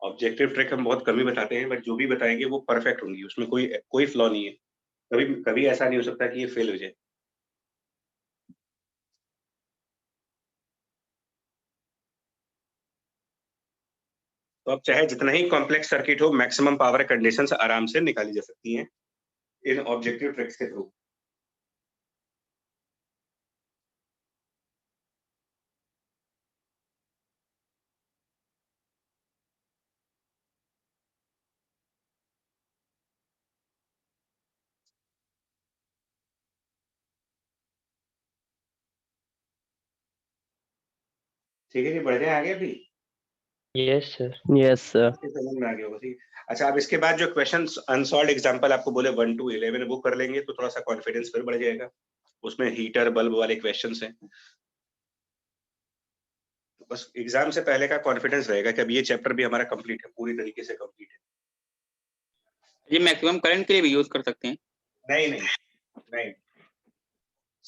ऑब्जेक्टिव ट्रिक हम बहुत कम ही बताते हैं, बट जो भी बताएंगे वो परफेक्ट होंगी, उसमें कोई फ्लॉ नहीं है। कभी कभी ऐसा नहीं हो सकता कि ये फेल हो जाए। तो अब चाहे जितना ही कॉम्प्लेक्स सर्किट हो, मैक्सिमम पावर कंडीशंस आराम से निकाली जा सकती हैं इन ऑब्जेक्टिव ट्रिक्स के थ्रू। ठीक है जी, बढ़ जाए आगे अभी। Yes, sir. Yes, sir. समझ में आ गया होगा, ठीक है। अच्छा, अब इसके बाद जो क्वेश्चन अनसॉल्व्ड एग्जांपल आपको बोले 1 to 11 वो कर लेंगे, तो थोड़ा सा कॉन्फिडेंस फिर बढ़ जाएगा। उसमें हीटर बल्ब वाले क्वेश्चंस हैं, बस एग्जाम से पहले का कॉन्फिडेंस रहेगा कि अब ये चैप्टर भी हमारा कंप्लीट है, पूरी तरीके से कंप्लीट है। ये मैक्सिमम करंट के लिए भी यूज कर सकते हैं। नहीं नहीं नहीं,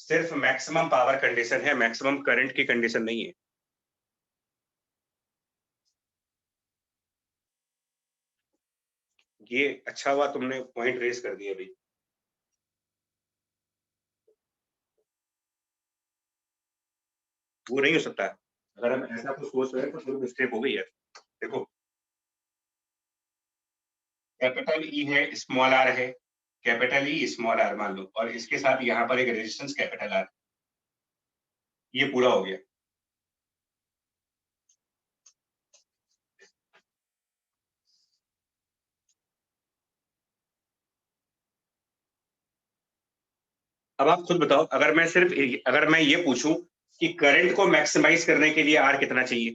सिर्फ मैक्सिमम पावर कंडीशन है, मैक्सिमम करंट की कंडीशन नहीं है। ये अच्छा हुआ तुमने पॉइंट रेज कर दिया अभी। वो नहीं हो सकता, अगर हम ऐसा कुछ सोच रहे हैं तो थोड़ी मिस्टेक हो गई है। देखो कैपिटल ई है, स्मॉल आर है, कैपिटल ई स्मॉल आर मान लो, और इसके साथ यहाँ पर एक रेजिस्टेंस कैपिटल आर, ये पूरा हो गया। अब आप खुद बताओ, अगर मैं ये पूछूं कि करंट को मैक्सिमाइज करने के लिए आर कितना चाहिए,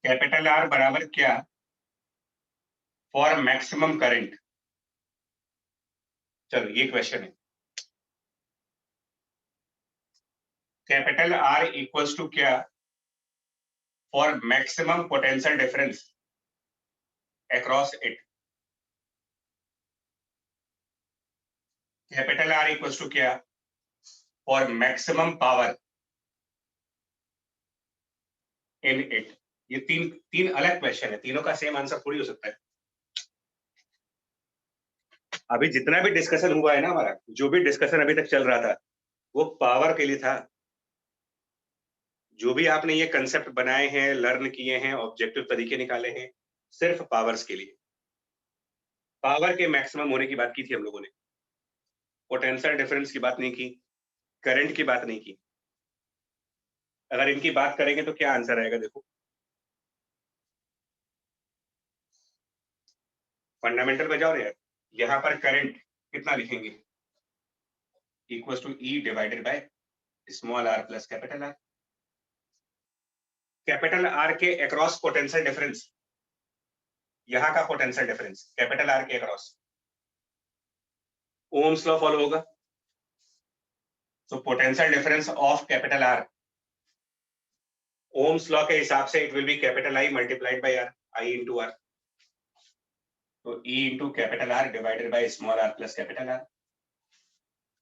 कैपिटल आर बराबर क्या फॉर मैक्सिमम करंट? चलो ये क्वेश्चन है। कैपिटल आर इक्वल्स टू क्या for maximum potential difference across it? Capital R equals to क्या for maximum power in it? ये तीन अलग क्वेश्चन है, तीनों का सेम आंसर थोड़ी हो सकता है। अभी जितना भी डिस्कशन हुआ है ना हमारा, जो भी डिस्कशन अभी तक चल रहा था वो पावर के लिए था। जो भी आपने ये कंसेप्ट बनाए हैं, लर्न किए हैं, ऑब्जेक्टिव तरीके निकाले हैं, सिर्फ पावर्स के लिए। पावर के मैक्सिमम होने की बात की थी हम लोगों ने, पोटेंशियल डिफरेंस की बात नहीं की, करंट की बात नहीं की। अगर इनकी बात करेंगे तो क्या आंसर आएगा? देखो फंडामेंटल पे जाओ यार, यहाँ पर करंट कितना लिखेंगे? Equals to E divided by small R plus capital R. Capital R के अक्रॉस पोटेंशियल डिफरेंस, यहाँ का पोटेंशियल डिफरेंस कैपिटल आर के अक्रॉस, ओम्स लॉ फॉलो होगा। So potential difference of capital R Ohm's law के हिसाब से it will be capital I multiplied by R, I into R. तो E into capital R divided by small R plus capital R.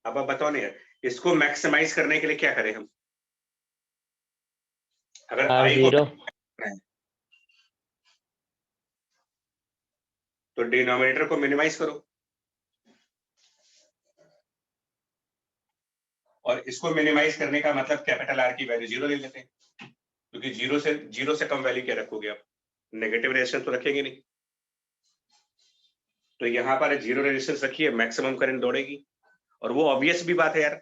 अब आप बताओ ना यार, इसको मैक्सिमाइज करने के लिए क्या करें हम? अगर I को R0 तो डिनोमिनेटर को मिनिमाइज करो, और इसको मिनिमाइज करने का मतलब कैपिटल आर की वैल्यू 0 ले लेते हैं, क्योंकि जीरो से कम वैल्यू क्या रखोगे आप? नेगेटिव रेजिस्टेंस तो रखेंगे नहीं। तो यहाँ पर 0 रेजिस्टेंस रखिए, मैक्सिमम करंट दौड़ेगी। और वो ऑब्वियस भी बात है यार,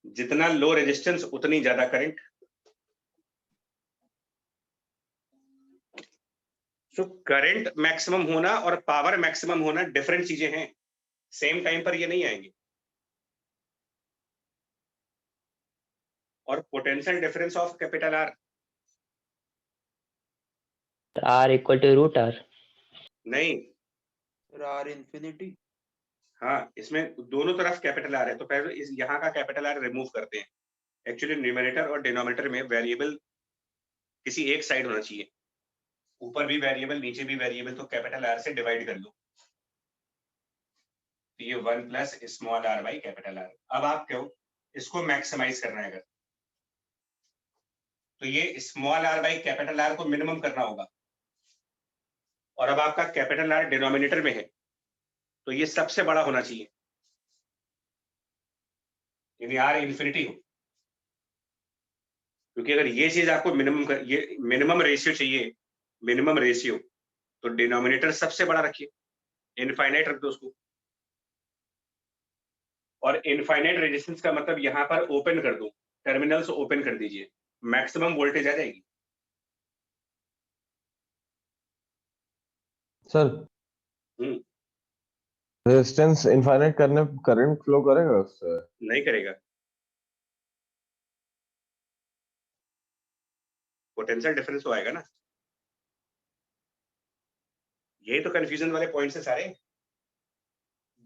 जितना लो रेजिस्टेंस उतनी ज्यादा करंट। सो करंट मैक्सिमम होना और पावर मैक्सिमम होना डिफरेंट चीजें हैं, सेम टाइम पर ये नहीं आएंगे। और potential difference of capital are, R equal to root R. नहीं, आर इन्फिनिटी। हाँ इसमें दोनों तरफ कैपिटल आर है, तो पहले इस यहाँ का कैपिटल आर रिमूव करते हैं। एक्चुअली न्यूमरेटर और डिनोमिनेटर में वेरिएबल किसी एक साइड होना चाहिए, ऊपर भी वेरिएबल नीचे भी वेरिएबल, तो कैपिटल आर से डिवाइड कर लो, तो ये 1 plus small R by capital R. अब आप कहो इसको मैक्सिमाइज करना है अगर, तो ये small R by capital R को मिनिमम करना होगा। और अब आपका कैपिटल आर डिनोमिनेटर में है, तो ये सबसे बड़ा होना चाहिए, यानी आर इन्फिनिटी हो। क्योंकि अगर ये चीज आपको ये मिनिमम रेशियो चाहिए, मिनिमम रेशियो, तो डिनोमिनेटर सबसे बड़ा रखिए, इनफाइनाइट रख दो उसको। और इनफाइनाइट रेजिस्टेंस का मतलब यहाँ पर ओपन कर दो, टर्मिनल्स ओपन कर दीजिए, मैक्सिमम वोल्टेज आ जाएगी। सर रेजिस्टेंस इनफाइनाइट करने करंट फ्लो करेगा उससे? नहीं करेगा, पोटेंशियल डिफरेंस तो आएगा ना। यही तो कंफ्यूजन वाले पॉइंट्स है सारे,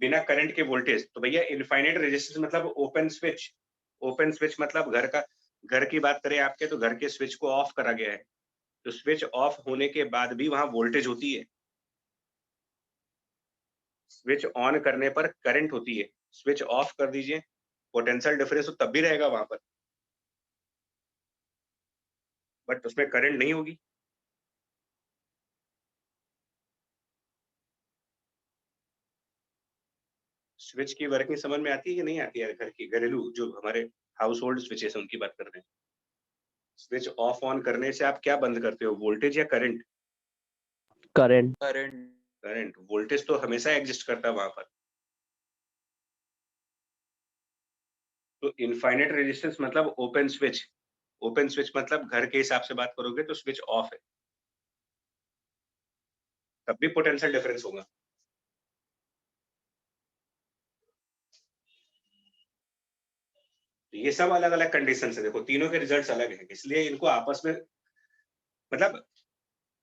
बिना करंट के वोल्टेज। तो भैया इनफाइनाइट रेजिस्टेंस मतलब ओपन स्विच, ओपन स्विच मतलब घर की बात करें आपके, तो घर के स्विच को ऑफ करा गया है, तो स्विच ऑफ होने के बाद भी वहां वोल्टेज होती है। स्विच ऑन करने पर करंट होती है, स्विच ऑफ कर दीजिए, पोटेंशियल डिफरेंस तो तब भी रहेगा वहां पर, बट उसमें करंट नहीं होगी। स्विच की वर्किंग समझ में आती है कि नहीं आती है? घर की घरेलू जो हमारे हाउस होल्ड स्विचेस उनकी बात कर रहे हैं। स्विच ऑफ ऑन करने से आप क्या बंद करते हो, वोल्टेज या current? current, current. Current. Voltage तो हमेशा एग्जिस्ट करता है वहां पर। तो इनफाइनाइट रेजिस्टेंस मतलब ओपन स्विच। ओपन स्विच मतलब घर के हिसाब से बात करोगे तो स्विच ऑफ है, तब भी पोटेंशियल डिफरेंस होगा। ये सब अलग अलग कंडीशन है, देखो तीनों के रिजल्ट्स अलग हैं, इसलिए इनको आपस में मतलब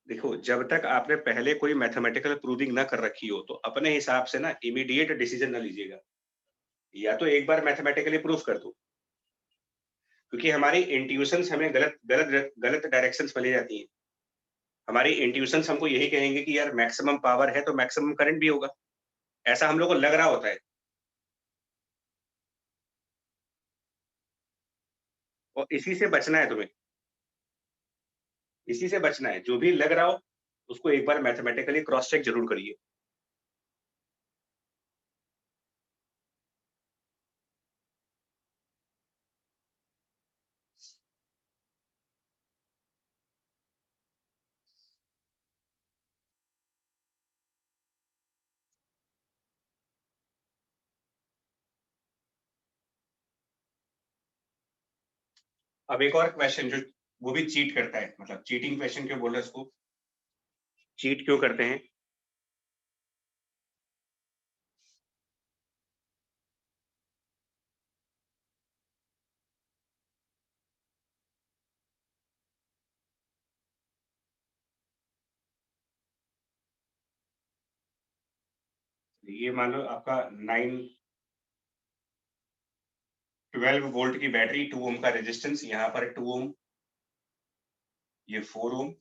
देखो, जब तक आपने पहले कोई मैथमेटिकल प्रूविंग ना कर रखी हो तो अपने हिसाब से ना इमीडिएट डिसीजन ना लीजिएगा, या तो एक बार मैथमेटिकली प्रूफ कर दो, क्योंकि हमारी इंट्यूशंस हमें गलत गलत गलत डायरेक्शंस में ले जाती हैं। हमारी इंट्यूशंस हमको यही कहेंगे कि यार मैक्सिमम पावर है तो मैक्सिमम करंट भी होगा, ऐसा हम लोग को लग रहा होता है, और इसी से बचना है तुम्हें, इसी से बचना है। जो भी लग रहा हो उसको एक बार मैथमेटिकली क्रॉस चेक जरूर करिए। अब एक और क्वेश्चन जो वो भी चीट करता है, मतलब चीटिंग क्वेश्चन क्यों बोल रहे हैं उसको, चीट क्यों करते हैं? ये मान लो आपका 12 वोल्ट की बैटरी, 2 ओम का रेजिस्टेंस, यहाँ पर 2 ओम, ये 4 ओम,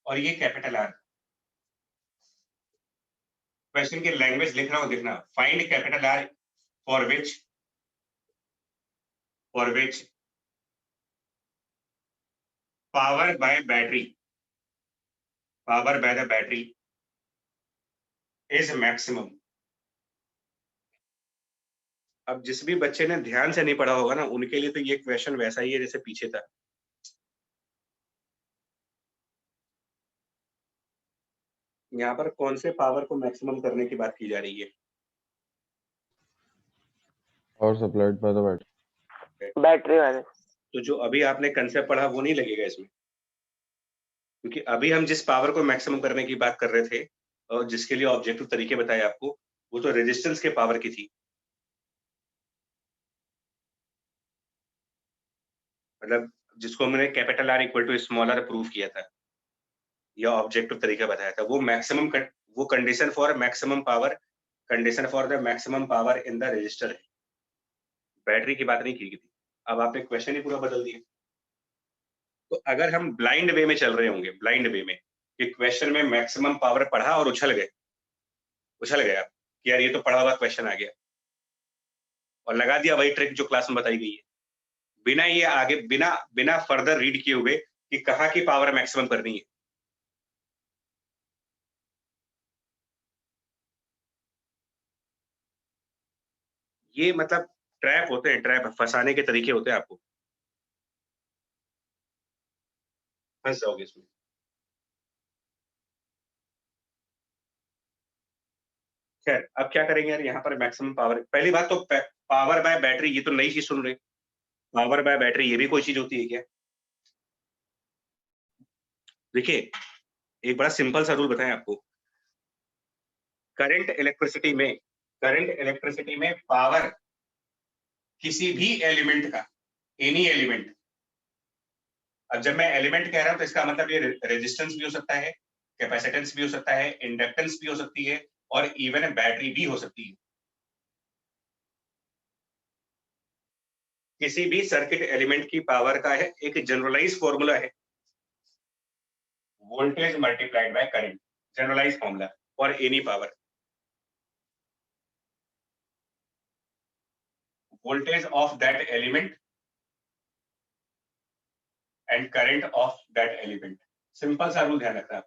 और ये कैपिटल आर। क्वेश्चन की लैंग्वेज लिख रहा हूं, देखना, find capital R for which power by the battery is maximum. अब जिस भी बच्चे ने ध्यान से नहीं पढ़ा होगा ना, उनके लिए तो ये क्वेश्चन वैसा ही है जैसे पीछे था। यहाँ पर कौन से पावर को मैक्सिमम करने की बात की जा रही है? Power supplied by the battery. Battery वाले। तो जो अभी आपने कंसेप्ट पढ़ा वो नहीं लगेगा इसमें, क्योंकि अभी हम जिस पावर को मैक्सिमम करने की बात कर रहे थे और जिसके लिए ऑब्जेक्टिव तरीके बताए आपको, वो तो रेजिस्टेंस के पावर की थी। मतलब जिसको हमने capital R equal to small R prove किया था या ऑब्जेक्टिव तरीका बताया था, वो मैक्सिमम वो condition for maximum power, condition for the maximum power in the register है, बैटरी की बात नहीं की थी। अब आपने क्वेश्चन ही पूरा बदल दिया। तो अगर हम ब्लाइंड वे में चल रहे होंगे, ब्लाइंड वे में, कि क्वेश्चन में मैक्सिमम पावर पढ़ा और उछल गया कि यार ये तो पढ़ा हुआ क्वेश्चन आ गया, और लगा दिया वही ट्रिक जो क्लास में बताई गई है, बिना ये आगे बिना फर्दर रीड किए हुए कि कहाँ की पावर मैक्सिमम करनी है। ये मतलब ट्रैप होते हैं, ट्रैप फंसाने के तरीके होते हैं, आपको फंस जाओगे इसमें। खैर अब क्या करेंगे यार, यहाँ पर मैक्सिमम पावर, पहली बात तो पावर बाय बैटरी, ये तो नई चीज सुन रहे, पावर बाय बैटरी ये भी कोई चीज होती है क्या? देखिए एक बड़ा सिंपल सा रूल बताएं आपको, करंट इलेक्ट्रिसिटी में पावर किसी भी एलिमेंट का, एनी एलिमेंट, अब जब मैं एलिमेंट कह रहा हूं तो इसका मतलब ये रेजिस्टेंस भी हो सकता है, कैपेसिटेंस भी हो सकता है, इंडक्टेंस भी हो सकती है, और इवन बैटरी भी हो सकती है। किसी भी सर्किट एलिमेंट की पावर का है एक जनरलाइज फॉर्मूला है, voltage multiplied by current. generalized formula for any power. Voltage of that element and current of that element. Simple सा रूल ध्यान रखना,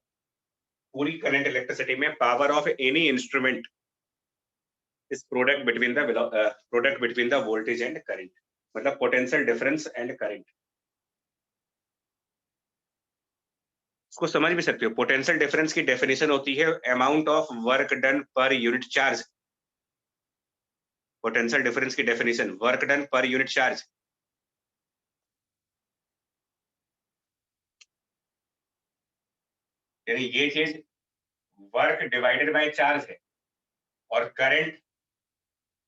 पूरी करंट इलेक्ट्रिसिटी में power of any instrument is product between the voltage and current, मतलब पोटेंशियल डिफरेंस एंड करंट। इसको समझ भी सकते हो, पोटेंशियल डिफरेंस की डेफिनेशन होती है amount of work done per unit charge. Potential difference की definition work done per unit charge. यानी ये चीज वर्क डिवाइडेड बाय चार्ज है और current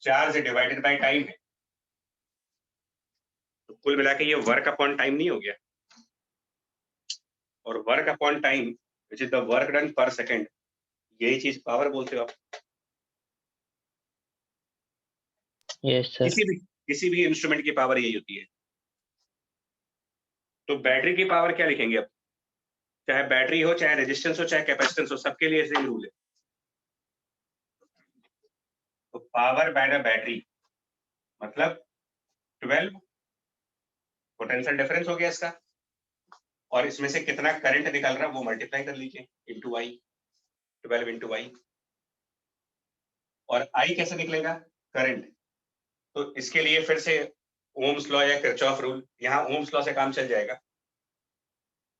charge divided by time है। तो कुल मिला के ये वर्क अपॉन टाइम नहीं हो गया, और work upon time which is the work done पर सेकेंड, यही चीज पावर बोलते हो आप। Yes sir. किसी भी इंस्ट्रूमेंट की पावर यही होती है। तो बैटरी की पावर क्या लिखेंगे अब? चाहे बैटरी हो, चाहे रेजिस्टेंस हो, चाहे कैपेसिटेंस हो, सबके लिए सेम रूल है। तो पावर बाय द बैटरी मतलब 12 पोटेंशियल डिफरेंस हो गया इसका, और इसमें से कितना करंट निकल रहा है वो मल्टीप्लाई कर लीजिए इंटू आई, 12 इंटू आई। और आई कैसे निकलेगा? करंट। तो इसके लिए फिर से ओम्स लॉ या किरचॉफ रूल, यहाँ ओम्स लॉ से काम चल जाएगा।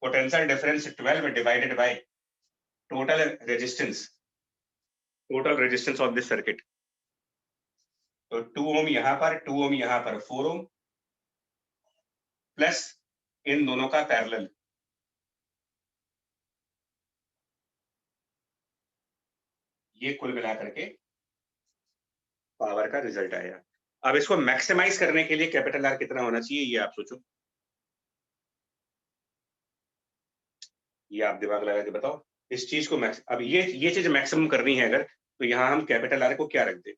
Potential difference 12 divided by total resistance of this circuit. तो 2 ओम यहाँ पर, 2 ओम यहाँ पर, 4 ओम प्लस इन दोनों का पैरेलल, ये कुल मिला करके पावर का रिजल्ट आया। अब इसको मैक्सिमाइज करने के लिए कैपिटल आर कितना होना चाहिए, ये आप सोचो, ये आप दिमाग लगा के बताओ। इस चीज को अब ये चीज मैक्सिमम करनी है अगर, तो यहाँ हम कैपिटल आर को क्या रख दें?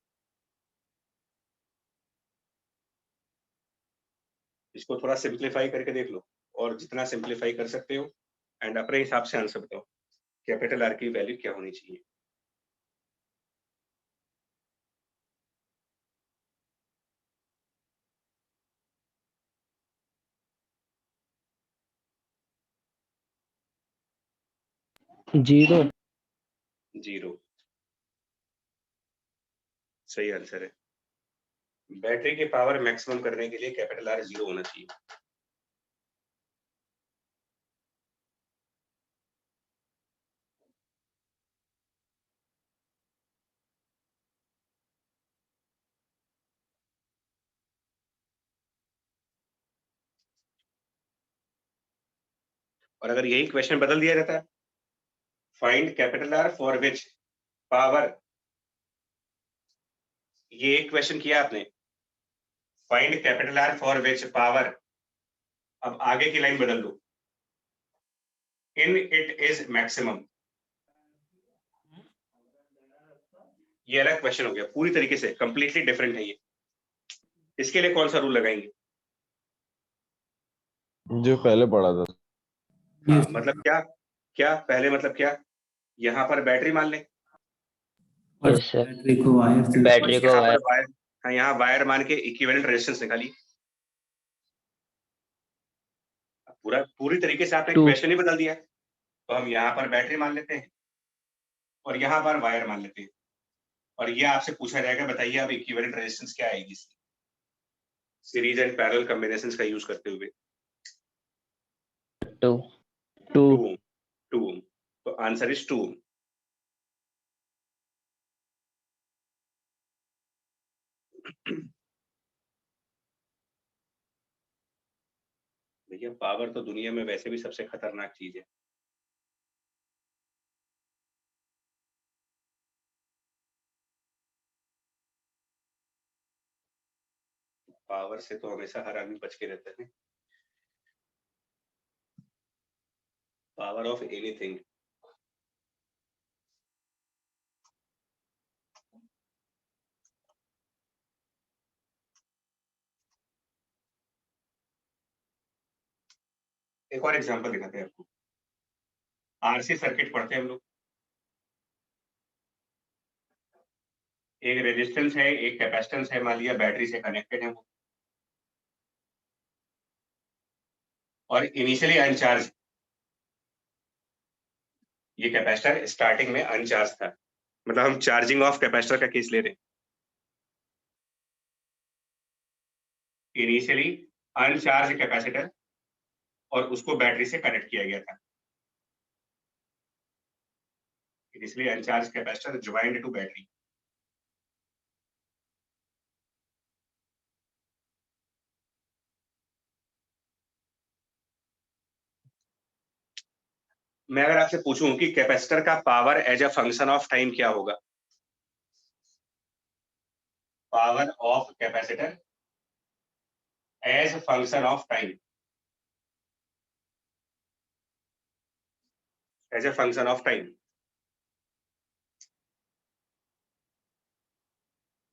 इसको थोड़ा सिंप्लीफाई करके देख लो, और जितना सिंप्लीफाई कर सकते हो एंड अपने हिसाब से आंसर बताओ कैपिटल आर की वैल्यू क्या होनी चाहिए। जीरो। जीरो सही आंसर है। बैटरी की पावर मैक्सिमम करने के लिए कैपिटल आर 0 होना चाहिए। और अगर यही क्वेश्चन बदल दिया जाता है, find capital R for which power, ये एक क्वेश्चन किया आपने, find capital R for which power, अब आगे की लाइन बदल दो, इन इट इज मैक्सिमम। ये अलग क्वेश्चन हो गया, पूरी तरीके से कंप्लीटली डिफरेंट है ये। इसके लिए कौन सा रूल लगाएंगे? जो पहले पढ़ा था। हाँ, मतलब क्या पहले, मतलब क्या, यहाँ पर बैटरी मान लें, यस सर। बैटरी को वायर से बैटरी को यहाँ पर वायर। वायर, हाँ यहाँ वायर मान के इक्विवेलेंट रेजिस्टेंस निकालिए। पूरी तरीके से आपने Two. क्वेश्चन ही बदल दिया है। तो हम यहाँ पर बैटरी मान लेते हैं और यहाँ पर वायर मान लेते हैं, और ये आपसे पूछा जाएगा बताइए अब इक्विवेलेंट रेजिस्टेंस क्या आएगी इसकी, सीरीज एंड पैरेलल कॉम्बिनेशंस का यूज करते हुए। 2 2 ओम। तो आंसर इज 2 ओम। भैया पावर तो दुनिया में वैसे भी सबसे खतरनाक चीज है। पावर से तो हमेशा हर आदमी बच के रहता है। पावर ऑफ एनीथिंग, एक और एग्जांपल दिखाते हैं आपको। आरसी सर्किट पढ़ते हैं हम लोग, एक रेजिस्टेंस है, एक कैपेसिटेंस है, मान लिया बैटरी से कनेक्टेड है वो, और इनिशियली अनचार्ज, ये कैपेसिटर स्टार्टिंग में अनचार्ज था, मतलब हम चार्जिंग ऑफ कैपेसिटर का केस ले रहे हैं। इनिशियली अनचार्ज कैपेसिटर और उसको बैटरी से कनेक्ट किया गया था। Initially uncharged capacitor joined to battery. मैं अगर आपसे पूछूं कि कैपेसिटर का power as a function of time क्या होगा, power of capacitor as function of time, as a function of time,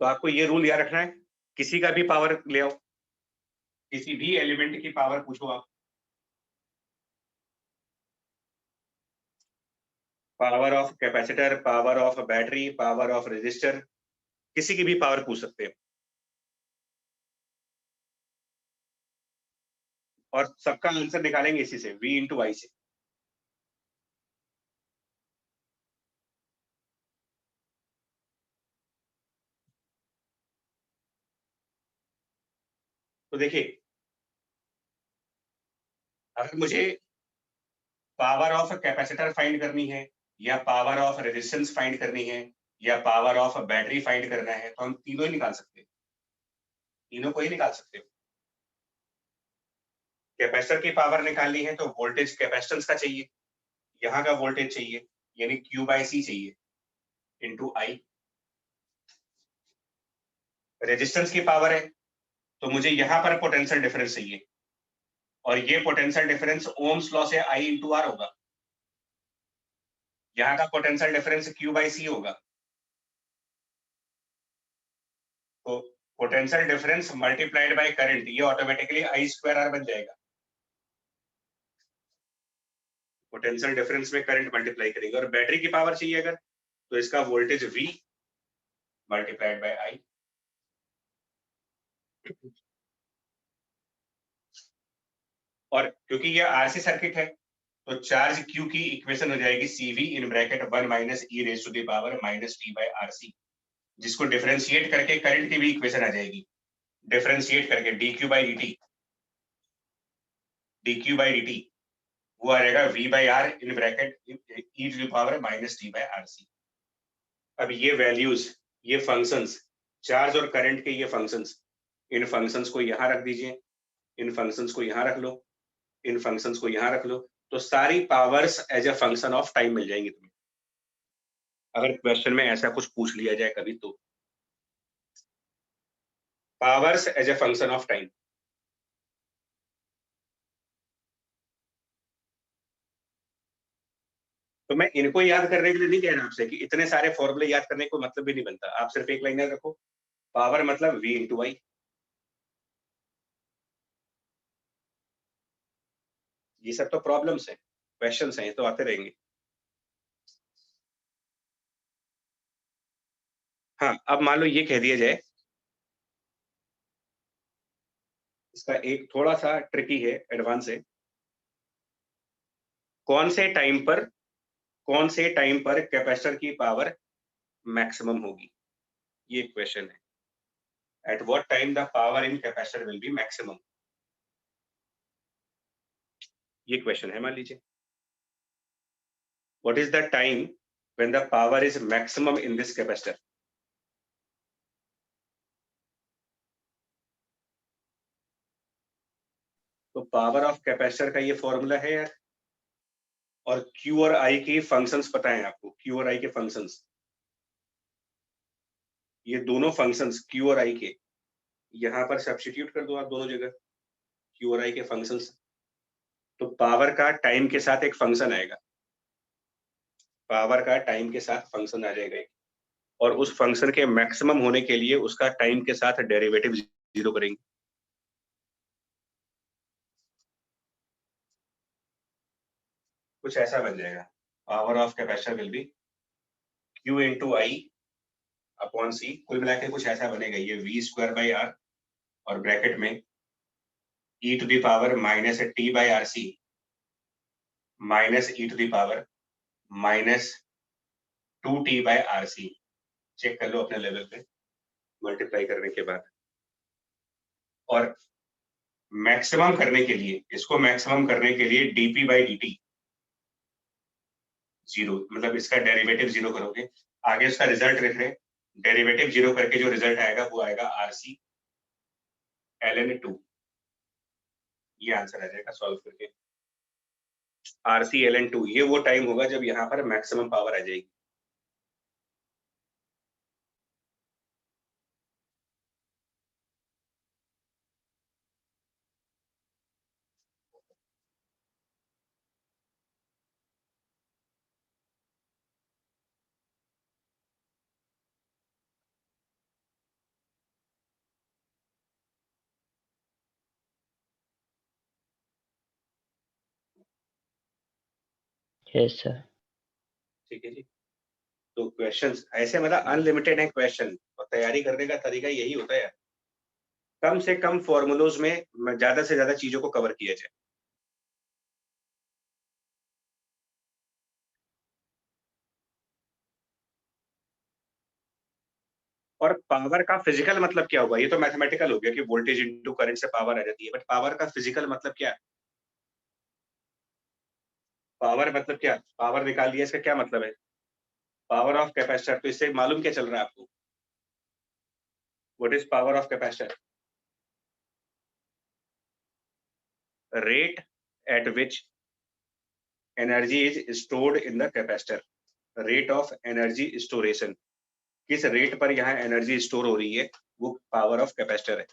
तो आपको ये रूल याद रखना है, किसी का भी पावर ले आओ, किसी भी एलिमेंट की पावर पूछो आप, power of capacitor, power of battery, power of resistor, किसी की भी पावर पूछ सकते हैं, और सबका आंसर निकालेंगे इसी से, V इंटू आई से। तो देखिए, अगर मुझे पावर ऑफ कैपेसिटर फाइंड करनी है, या पावर ऑफ रेजिस्टेंस फाइंड करनी है, या पावर ऑफ बैटरी फाइंड करना है, तो हम तीनों ही निकाल सकते हैं, तीनों को ही निकाल सकते हो। कैपेसिटर की पावर निकालनी है तो वोल्टेज कैपेसिटेंस का चाहिए, यहाँ का वोल्टेज चाहिए, यानी Q बाय C चाहिए इंटू आई। रेजिस्टेंस की पावर है तो मुझे यहाँ पर पोटेंशियल डिफरेंस चाहिए, और ये पोटेंशियल डिफरेंस ओम्स लॉ से I इंटू आर होगा। यहाँ का potential difference Q by C होगा, तो potential difference multiplied by current, ये ऑटोमेटिकली I स्क्वायर आर बन जाएगा। पोटेंशियल डिफरेंस में करंट मल्टीप्लाई करेंगे, और बैटरी की पावर चाहिए अगर, तो इसका voltage V multiplied by I। और क्योंकि ये आरसी सर्किट है तो चार्ज Q की इक्वेशन हो जाएगी CV in bracket 1 minus e raise to the power minus t by RC, जिसको डिफरेंशिएट करके करंट की भी इक्वेशन आ जाएगी, डिफरेंशिएट करके dq बाय dt वो आ जाएगा V by R in bracket e to the power minus t by RC। अब ये वैल्यूज, ये फंक्शंस, चार्ज और करंट के ये फंक्शंस, इन फंक्शंस को यहाँ रख दीजिए, इन फंक्शंस को यहाँ रख लो, इन फंक्शंस को यहाँ रख लो, तो सारी powers as a function of time मिल जाएंगी तुम्हें, अगर क्वेश्चन में ऐसा कुछ पूछ लिया जाए कभी तो। Powers as a function of time, तो मैं इनको याद करने के लिए नहीं कह रहा आपसे कि इतने सारे फॉर्मूले याद करने को मतलब भी नहीं बनता, आप सिर्फ एक लाइन याद रखो, पावर मतलब V इंटू आई। ये सब तो प्रॉब्लम्स है, क्वेश्चंस हैं, तो आते रहेंगे। हाँ, अब मान लो ये कह दिया जाए, इसका एक थोड़ा सा ट्रिकी है, एडवांस है, कौन से टाइम पर कैपेसिटर की पावर मैक्सिमम होगी, ये क्वेश्चन है। At what time the power in capacitor will B maximum, ये क्वेश्चन है। मान लीजिए, what is the time when the power is maximum in this capacitor. तो पावर ऑफ कैपेसिटर का ये फॉर्मूला है यार, और Q और I के फंक्शंस पता है आपको, Q और I के फंक्शंस, ये दोनों फंक्शंस Q और I के यहाँ पर सब्स्टिट्यूट कर दो आप दोनों जगह, Q और I के फंक्शंस, तो पावर का टाइम के साथ एक फंक्शन आएगा, पावर का टाइम के साथ फंक्शन आ जाएगा, और उस फंक्शन के मैक्सिमम होने के लिए उसका टाइम के साथ डेरिवेटिव 0 करेंगे। कुछ ऐसा बन जाएगा, power of capacitor will be Q into I upon C, कुल मिला के कुछ ऐसा बनेगा ये वी स्क्वायर बाई आर और ब्रैकेट में e to the power minus T by R C minus e to the power minus 2t by R C. Check कर लो अपने लेवल पे मल्टीप्लाई करने के बाद। और मैक्सिमम करने के लिए, इसको मैक्सिमम करने के लिए dp बाई dt जीरो, मतलब इसका डेरिवेटिव जीरो करोगे, आगे उसका रिजल्ट लिख रहे हैं, डेरिवेटिव जीरो करके जो रिजल्ट आएगा वो आएगा RC ln 2। ये आंसर आ जाएगा सॉल्व करके, RC ln 2। ये वो टाइम होगा जब यहाँ पर मैक्सिमम पावर आ जाएगी। Yes sir. ठीक है जी। तो क्वेश्चंस ऐसे मतलब अनलिमिटेड है क्वेश्चन, और तैयारी करने का तरीका यही होता है, कम से कम फॉर्मूलोज में ज्यादा से ज्यादा चीजों को कवर किया जाए। और पावर का फिजिकल मतलब क्या होगा, ये तो मैथमेटिकल हो गया कि वोल्टेज इनटू करंट से पावर आ जाती है, बट पावर का फिजिकल मतलब क्या है? पावर मतलब क्या, पावर निकाल दिया, इसका क्या मतलब है? पावर ऑफ कैपेसिटर, तो इससे मालूम क्या चल रहा है आपको? What is power of capacitor? Rate at which energy is stored in the capacitor, rate of energy स्टोरेशन, किस रेट पर यहाँ एनर्जी स्टोर हो रही है, वो पावर ऑफ कैपेसिटर है।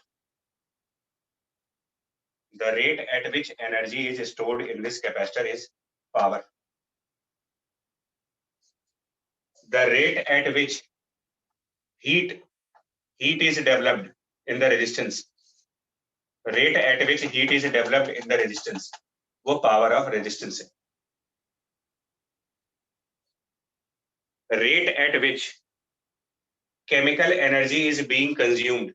The rate at which energy is stored in this capacitor is power. The rate at which heat is developed in the resistance, rate at which heat is developed in the resistance, वो power of resistance है। Rate at which chemical energy is being consumed,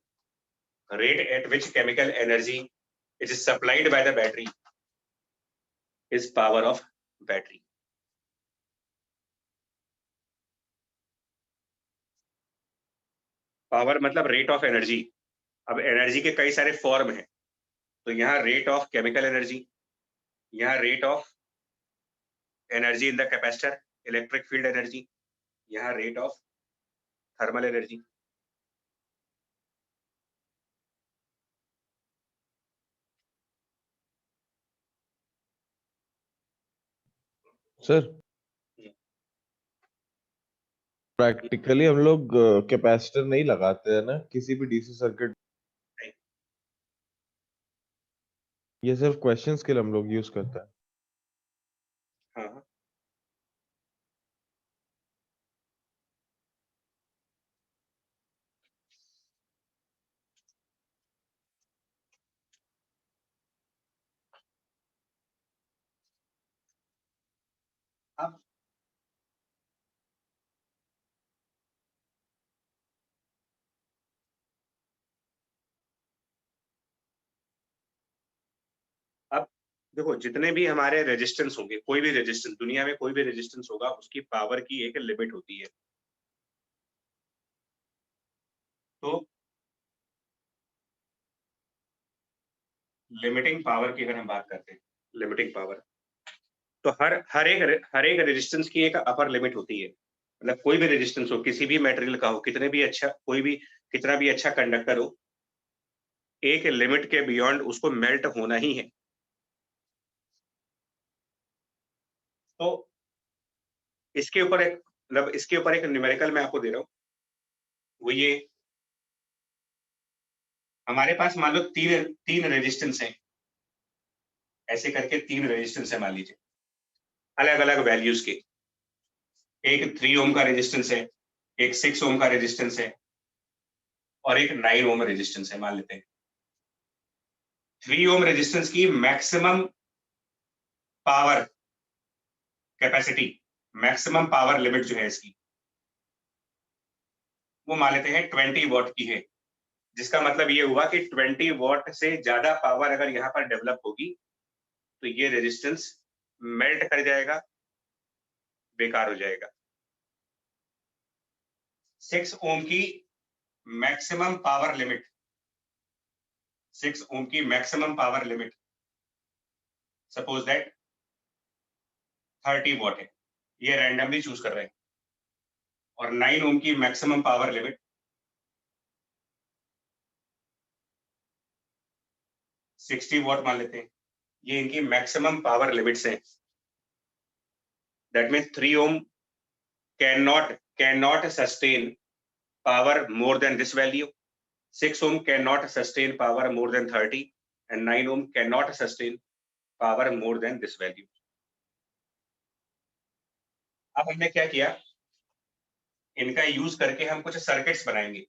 rate at which chemical energy is supplied by the battery is power of battery. Power मतलब रेट ऑफ एनर्जी। अब एनर्जी के कई सारे फॉर्म हैं, तो यहाँ रेट ऑफ केमिकल एनर्जी, यहाँ rate of energy in the capacitor, electric field energy, यहाँ rate of thermal energy. Sir practically हम लोग कैपेसिटर नहीं लगाते हैं ना किसी भी डीसी सर्किट, ये सिर्फ क्वेश्चंस के लिए हम लोग यूज करते हैं। हाँ, अब देखो, जितने भी हमारे रेजिस्टेंस होंगे, कोई भी रेजिस्टेंस दुनिया में, कोई भी रेजिस्टेंस होगा, उसकी पावर की एक लिमिट होती है। तो लिमिटिंग पावर की अगर हम बात करते हैं, लिमिटिंग पावर, तो हर एक रेजिस्टेंस की एक अपर लिमिट होती है। मतलब कोई भी रेजिस्टेंस हो, किसी भी मटेरियल का हो, कितने भी अच्छा, कोई भी कितना भी अच्छा कंडक्टर हो, एक लिमिट के बियॉन्ड उसको मेल्ट होना ही है। तो इसके ऊपर एक, मतलब इसके ऊपर एक न्यूमेरिकल मैं आपको दे रहा हूँ, वो ये, हमारे पास मान लो तीन रेजिस्टेंस हैं, ऐसे करके तीन रेजिस्टेंस है मान लीजिए, अलग अलग वैल्यूज के। एक 3 ओम का रेजिस्टेंस है, एक 6 ओम का रेजिस्टेंस है, और एक 9 ओम रेजिस्टेंस है मान लेते हैं। 3 ओम रेजिस्टेंस की maximum power capacity, maximum power limit जो है इसकी वो मान लेते हैं 20 वॉट की है, जिसका मतलब ये हुआ कि 20 वॉट से ज्यादा पावर अगर यहाँ पर डेवलप होगी तो ये रेजिस्टेंस मेल्ट कर जाएगा, बेकार हो जाएगा। 6 ओम की मैक्सिमम पावर लिमिट, 6 ओम की maximum power limit suppose that 30 what है, ये रैंडमली चूज कर रहे हैं। और 9 ओम की मैक्सिमम पावर लिमिट 60 वॉट मान लेते हैं, ये इनकी मैक्सिमम पावर लिमिट्स हैं। That means 3 ohm cannot sustain power more than this value, 6 ohm cannot sustain power more than 30, and 9 ohm cannot sustain power more than this value. अब हमने क्या किया, इनका यूज करके हम कुछ सर्किट्स बनाएंगे।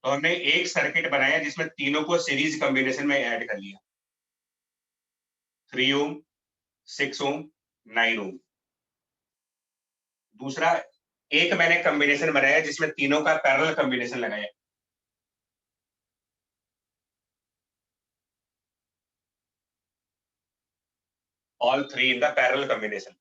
तो हमने एक सर्किट बनाया जिसमें तीनों को सीरीज कॉम्बिनेशन में ऐड कर लिया, 3 ओम, 6 ओम, 9 ओम। दूसरा एक मैंने कॉम्बिनेशन बनाया जिसमें तीनों का पैरेलल कॉम्बिनेशन लगाया, all 3 in the parallel combination.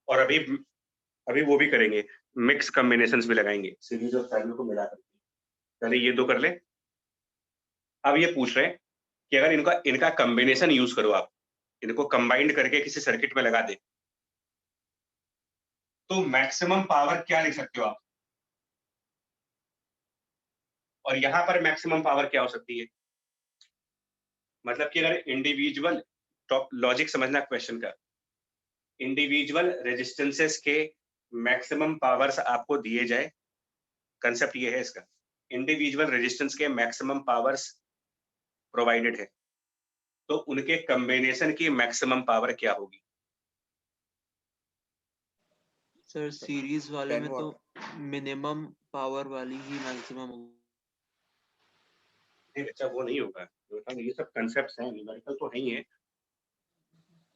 और अभी वो भी करेंगे, मिक्स कॉम्बिनेशंस भी लगाएंगे, सीरीज और पैरेलल को मिला करके। पहले ये दो कर ले। अब ये पूछ रहे हैं कि अगर इनका कॉम्बिनेशन यूज करो, आप इनको कंबाइंड करके किसी सर्किट में लगा दे तो मैक्सिमम पावर क्या लिख सकते हो आप? और यहां पर मैक्सिमम पावर क्या हो सकती है? मतलब कि अगर इंडिविजुअल, टॉप लॉजिक समझना क्वेश्चन का, इंडिविजुअल रेजिस्टेंसेस के मैक्सिमम पावर्स आपको दिए जाए, कंसेप्ट ये है इसका, इंडिविजुअल रेजिस्टेंस के मैक्सिमम पावर्स प्रोवाइडेड है, तो उनके कॉम्बिनेशन की मैक्सिमम पावर क्या होगी? सर सीरीज वाले में तो मिनिमम पावर वाली ही मैक्सिमम होगी। नहीं बच्चा, वो नहीं होगा, ये सब कंसेप्ट्स हैं, न्यूमेरिकल तो नहीं है।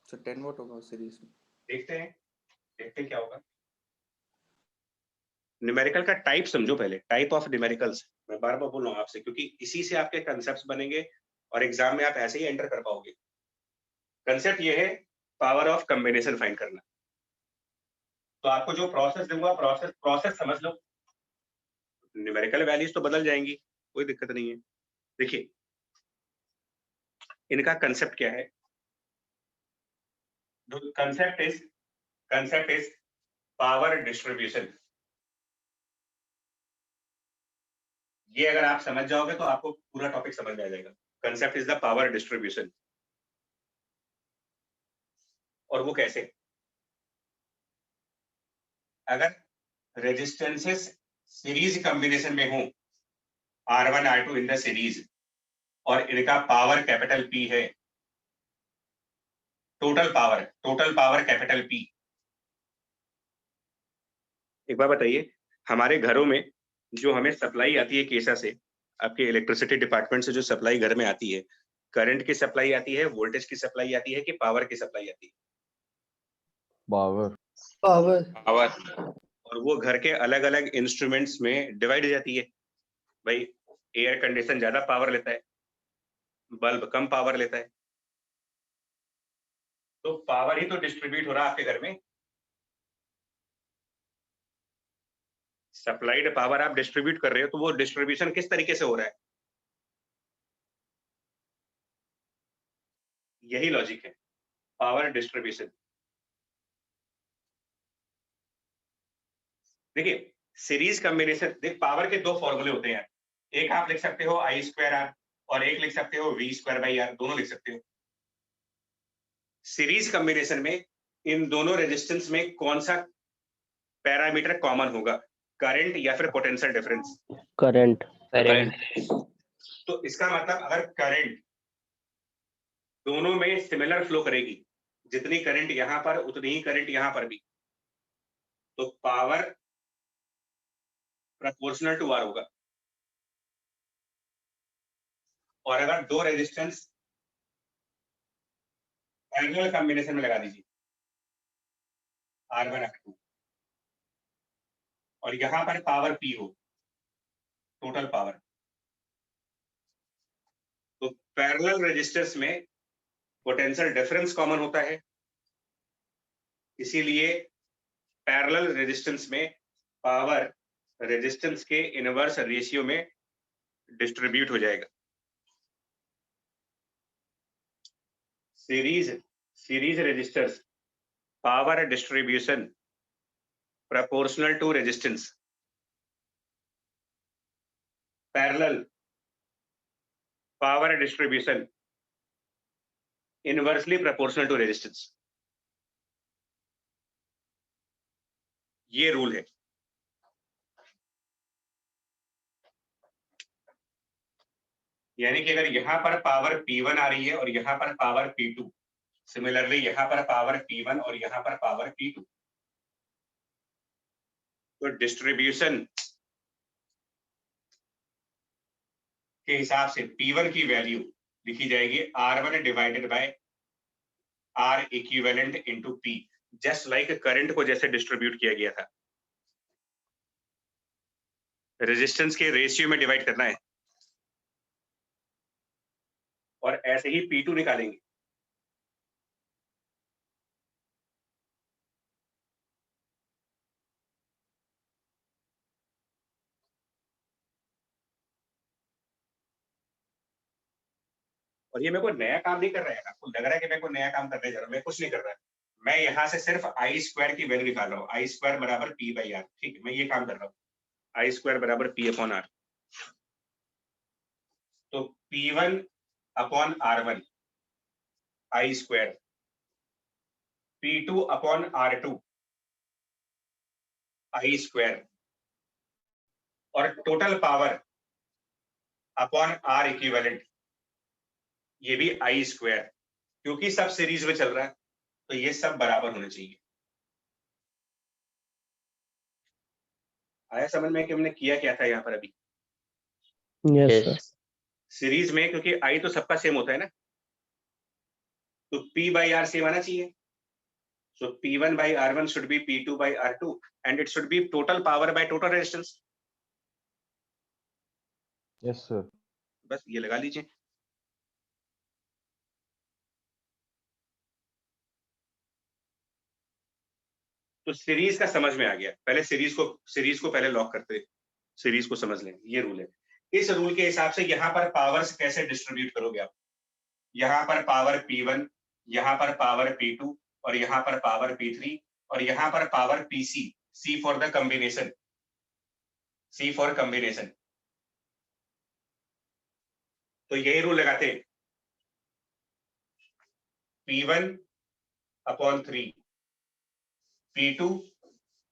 तो 10 वॉट होगा सीरीज में। देखते हैं क्या होगा। न्यूमेरिकल का टाइप समझो पहले, टाइप ऑफ न्यूमेरिकल्स। मैं बार बार बोल रहा हूँ आपसे, क्योंकि इसी से आपके कंसेप्ट्स बनेंगे और एग्जाम में आप ऐसे ही एंटर कर पाओगे। कंसेप्ट ये है पावर ऑफ कॉम्बिनेशन फाइंड करना। तो आपको जो प्रोसेस दूंगा, प्रोसेस समझ लो, न्यूमेरिकल वैल्यूज तो बदल जाएंगी, कोई दिक्कत नहीं है। देखिए इनका कंसेप्ट क्या है, कंसेप्ट इज पावर डिस्ट्रीब्यूशन। ये अगर आप समझ जाओगे तो आपको पूरा टॉपिक समझ में आ जाएगा। Concept is the power distribution. और वो कैसे? अगर रेजिस्टेंसेस सीरीज कॉम्बिनेशन में हो, R1 R2 in the series, और इनका पावर कैपिटल P है, टोटल पावर कैपिटल P। एक बार बताइए, हमारे घरों में जो हमें सप्लाई आती है केसा से, आपके इलेक्ट्रिसिटी डिपार्टमेंट से जो सप्लाई घर में आती है, करंट की सप्लाई आती है, वोल्टेज की सप्लाई आती है कि पावर की सप्लाई आती है? पावर। और वो घर के अलग अलग इंस्ट्रूमेंट्स में डिवाइड हो जाती है। भाई एयर कंडीशन ज्यादा पावर लेता है, बल्ब कम पावर लेता है, तो पावर ही तो डिस्ट्रीब्यूट हो रहा है आपके घर में। सप्लाइड पावर आप डिस्ट्रीब्यूट कर रहे हो, तो वो डिस्ट्रीब्यूशन किस तरीके से हो रहा है? यही लॉजिक है पावर डिस्ट्रीब्यूशन। देखिए सीरीज कॉम्बिनेशन, देख पावर के दो फॉर्मूले होते हैं, एक आप लिख सकते हो I²R और एक लिख सकते हो V²/R, दोनों लिख सकते हो। सीरीज कॉम्बिनेशन में इन दोनों रेजिस्टेंस में कौन सा पैरामीटर कॉमन होगा, करंट या फिर पोटेंशियल डिफरेंस? करंट। तो इसका मतलब अगर करंट दोनों में सिमिलर फ्लो करेगी, जितनी करंट यहां पर उतनी ही करंट यहां पर भी, तो पावर प्रोपोर्शनल टू R होगा। और अगर दो रेजिस्टेंस पैरेलल कॉम्बिनेशन में लगा दीजिए R1 R2 और यहां पर पावर P हो, टोटल पावर। तो पैरेलल रेजिस्टर्स में पोटेंशियल डिफरेंस कॉमन होता है, इसीलिए पैरेलल रेजिस्टेंस में पावर रेजिस्टेंस के इनवर्स रेशियो में डिस्ट्रीब्यूट हो जाएगा। Series resistors power distribution proportional to resistance, parallel power distribution inversely proportional to resistance। ये रूल है। यानी कि अगर यहां पर पावर P1 आ रही है और यहां पर पावर P2, सिमिलरली यहां पर पावर P1 और यहां पर पावर P2, तो डिस्ट्रीब्यूशन के हिसाब से P1 की वैल्यू लिखी जाएगी R1 divided by R equivalent into P, just like current को जैसे डिस्ट्रीब्यूट किया गया था, रेजिस्टेंस के रेशियो में डिवाइड करना है और ऐसे ही P2 निकालेंगे। और ये मेरे को नया काम नहीं कर रहा है, आपको लग रहा है कि मेरे को नया काम करने जा रहा हूं, मैं कुछ नहीं कर रहा। मैं यहाँ से सिर्फ आई स्क्वायर की वैल्यू निकाल रहा हूँ, आई स्क्वायर बराबर पी बाई आर। ठीक है, मैं ये काम कर रहा हूँ, आई स्क्वायर बराबर पी अपॉन आर। तो P1 अपॉन R1 आई स्क्वायर, P2 अपॉन R2 आई स्क्वायर, और total power upon R equivalent, ये भी आई स्क्वायर। क्योंकि सब सीरीज में चल रहा है तो ये सब बराबर होने चाहिए। आया समझ में कि हमने किया क्या था यहाँ पर अभी? Yes sir. सीरीज में क्योंकि आई तो सबका सेम होता है ना, तो P बाई आर सेम आना चाहिए। सो P1 by R1 should be P2 by R2 and it should be total power bye total resistance. Yes sir. बस ये लगा लीजिए। तो सीरीज का समझ में आ गया। पहले सीरीज को पहले लॉक करते, सीरीज को समझ लें, ये रूल है। इस रूल के हिसाब से यहाँ पर पावर्स कैसे डिस्ट्रीब्यूट करोगे आप? यहाँ पर पावर P1, यहाँ पर पावर P2 और यहाँ पर पावर P3 और यहाँ पर power PC, C for the combination, C for combination. तो यही रूल लगाते हैं, P1 upon 3, P2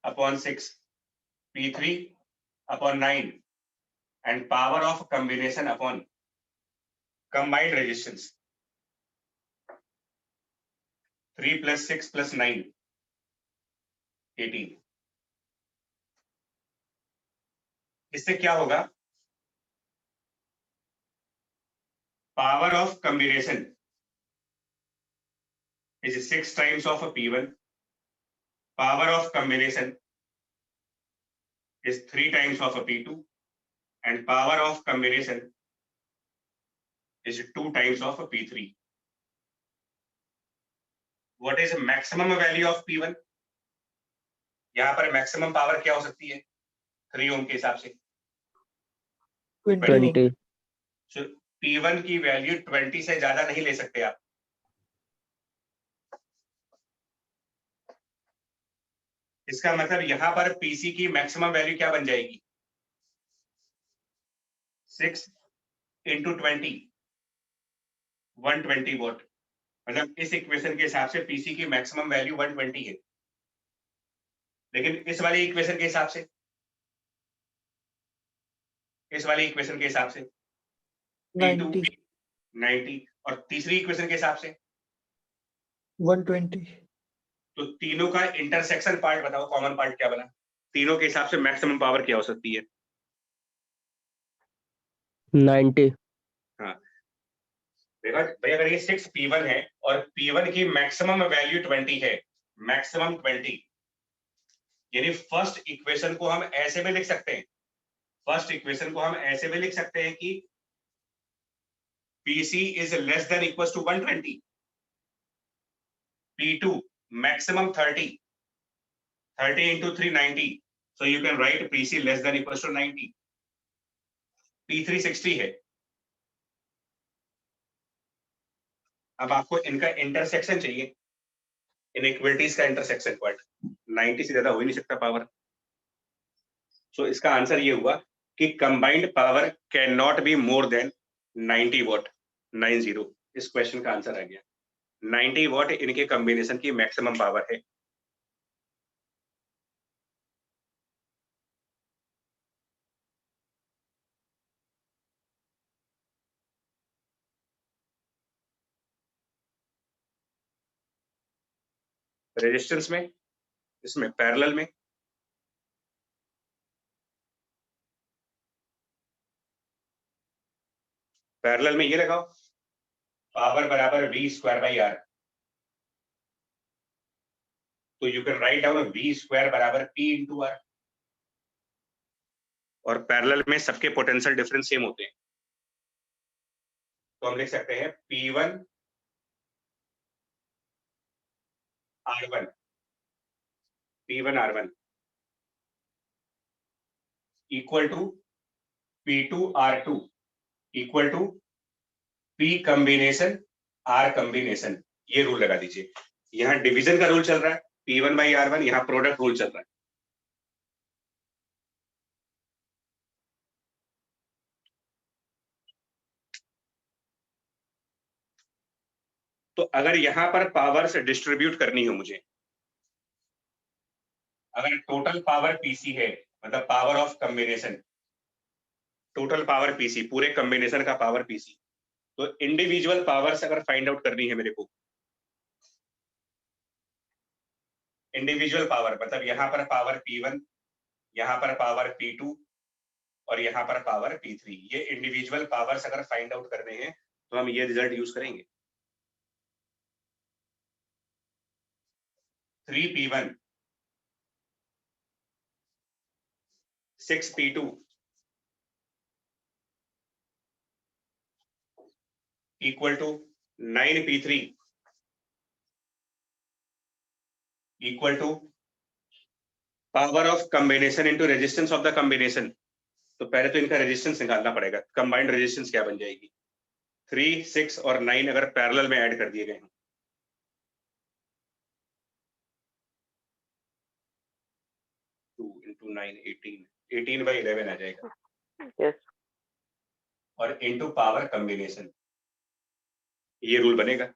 upon 6, P3 upon 9 and power of combination upon combined resistance 3 plus 6 plus 9 18। इससे क्या होगा? Power of combination is 6 times of a P1, power of combination is 3 times of a P2 and power of combination is 2 times of a P3. What is the maximum value of P1? यहाँ पर मैक्सिमम पावर क्या हो सकती है 3 ओम के हिसाब से? 20। So, P1 की वैल्यू 20 से ज्यादा नहीं ले सकते आप। इसका मतलब यहाँ पर PC की मैक्सिमम वैल्यू क्या बन जाएगी? 6 into 20, 120 वॉट। मतलब इस इक्वेशन के हिसाब से PC की मैक्सिमम वैल्यू 120 है, लेकिन इस वाली इक्वेशन के हिसाब से, इस वाली इक्वेशन के हिसाब से 90 और तीसरी इक्वेशन के हिसाब से 120। तो तीनों का इंटरसेक्शन पार्ट बताओ, कॉमन पार्ट क्या बना? तीनों के हिसाब से मैक्सिमम पावर क्या हो सकती है? 90। हाँ, देखो भाई, अगर ये 6 P1 है और P1 की मैक्सिमम वैल्यू 20 है, मैक्सिमम 20। यानी फर्स्ट इक्वेशन को हम ऐसे भी लिख सकते हैं, फर्स्ट इक्वेशन को हम ऐसे भी लिख सकते हैं कि PC is less than equals to 120, P2 maximum 30, 30 into 3 90, so you can write PC less than equals to 90, P3 60 है। अब आपको इनका इंटरसेक्शन चाहिए, इनइक्वालिटीज का इंटरसेक्शन पॉइंट, 90 से ज्यादा हो ही नहीं सकता पावर। सो इसका आंसर ये हुआ कि combined power can not be more than 90 what, 90। इस क्वेश्चन का आंसर आ गया 90 वॉट इनके कॉम्बिनेशन की मैक्सिमम पावर है। रेजिस्टेंस में, इसमें पैरेलल में, पैरेलल में ये लगाओ, पावर बराबर V स्क्वायर बाई R, तो you can write down V square बराबर P इंटू R। और पैरेलल में सबके पोटेंशियल डिफरेंस सेम होते हैं, तो हम लिख सकते हैं P1 R1, P1 R1 equal to P2 R2 equal to P combination R combination. ये रूल लगा दीजिए, यहाँ डिवीजन का रूल चल रहा है, P1 बाई R1, यहाँ प्रोडक्ट रूल चल रहा है। तो अगर यहां पर पावर से डिस्ट्रीब्यूट करनी हो मुझे, अगर टोटल पावर पीसी है, मतलब power of combination, total power PC, पूरे कॉम्बिनेशन का पावर पीसी, तो इंडिविजुअल पावर्स अगर फाइंड आउट करनी है मेरे को, इंडिविजुअल पावर मतलब यहां पर पावर P1, यहां पर पावर P2 और यहां पर पावर P3, ये इंडिविजुअल पावर्स अगर फाइंड आउट करने हैं तो हम ये रिजल्ट यूज करेंगे। 3P1 6P2 equal to 9P3 equal to power of combination into resistance of the combination. तो पहले तो इनका रेजिस्टेंस निकालना पड़ेगा, कंबाइंड रेजिस्टेंस क्या बन जाएगी, 3, 6 और 9 अगर पैरेलल में ऐड कर दिए गए हैं, 2 into 9 18, 18 by 11 आ जाएगा। यस और इनटू पावर कॉम्बिनेशन, ये रूल बनेगा।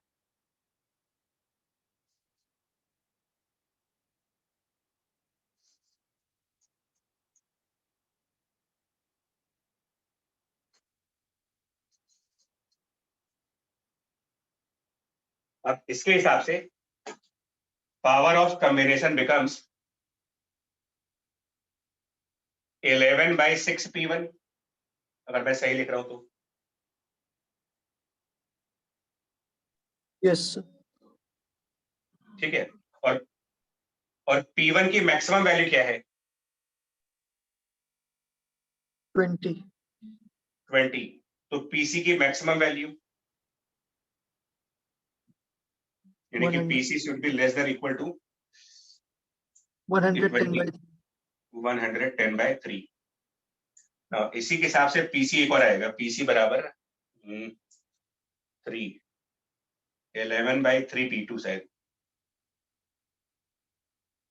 अब इसके हिसाब से power of combination becomes 11 by 6P1, अगर मैं सही लिख रहा हूं तो। यस ठीक है, और P1 की मैक्सिमम वैल्यू क्या है, 20 20, तो PC की मैक्सिमम वैल्यू यानी कि 100 PC should be less than equal to 110 by 110 by 3। इसी के हिसाब से PC एक और आएगा, PC बराबर 3, 11 by 3P2 शायद,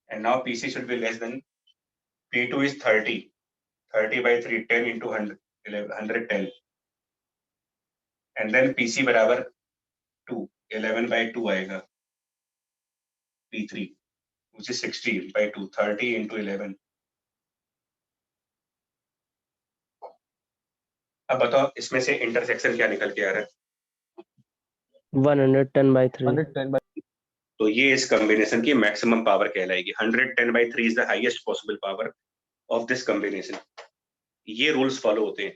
and now PC should be less than, P2 is 30, 30 by 3, 10 into 100, 110, and then PC बराबर 2, 11 by 2 आएगा, P3 which is 60 by 2, 30 into 11। अब बताओ इसमें से इंटरसेक्शन क्या निकल के आ रहा है, 110 by 3. 110 by तो ये इस कॉम्बिनेशन की मैक्सिमम पावर कहलाएगी। 110 by 3 is the highest possible power of this combination. ये रूल्स फॉलो होते हैं।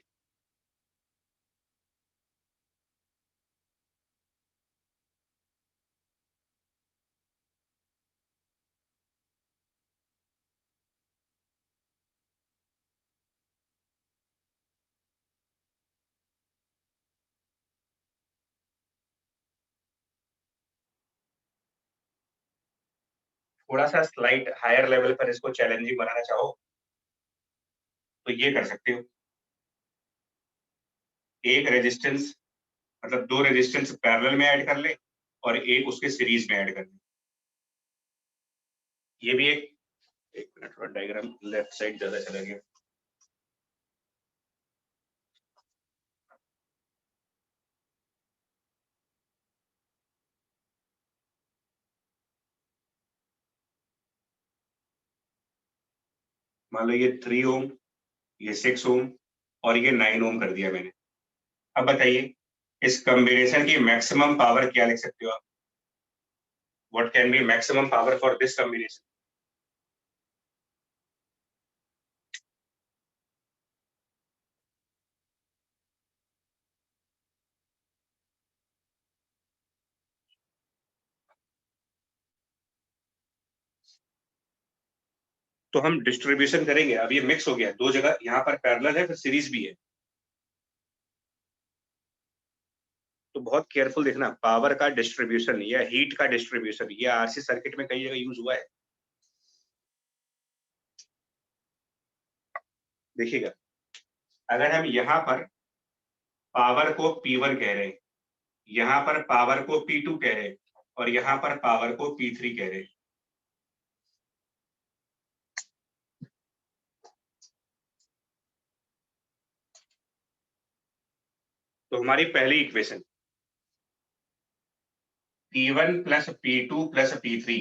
थोड़ा सा स्लाइट हायर लेवल पर इसको चैलेंजिंग बनाना चाहो तो ये कर सकते हो। एक रेजिस्टेंस मतलब 2 रेजिस्टेंस पैरेलल में ऐड कर ले और एक उसके सीरीज में ऐड कर ले। ये भी एक मिनट, थोड़ा डायग्राम लेफ्ट साइड ज्यादा चला गया। मान लो ये 3 ओम, ये 6 ओम और ये 9 ओम कर दिया मैंने। अब बताइए इस कॉम्बिनेशन की मैक्सिमम पावर क्या लिख सकते हो आप? What can be maximum power for this combination? तो हम डिस्ट्रीब्यूशन करेंगे। अब ये मिक्स हो गया, 2 जगह यहाँ पर पैरेलल है, फिर सीरीज भी है। तो बहुत केयरफुल देखना, पावर का डिस्ट्रीब्यूशन या हीट का डिस्ट्रीब्यूशन, ये आरसी सर्किट में कई जगह यूज हुआ है। देखिएगा, अगर हम यहाँ पर पावर को P1 कह रहे हैं, यहाँ पर पावर को P2 कह रहे हैं और यहाँ पर पावर को P3 कह रहे हैं, तो हमारी पहली equation P1 plus P2 plus P3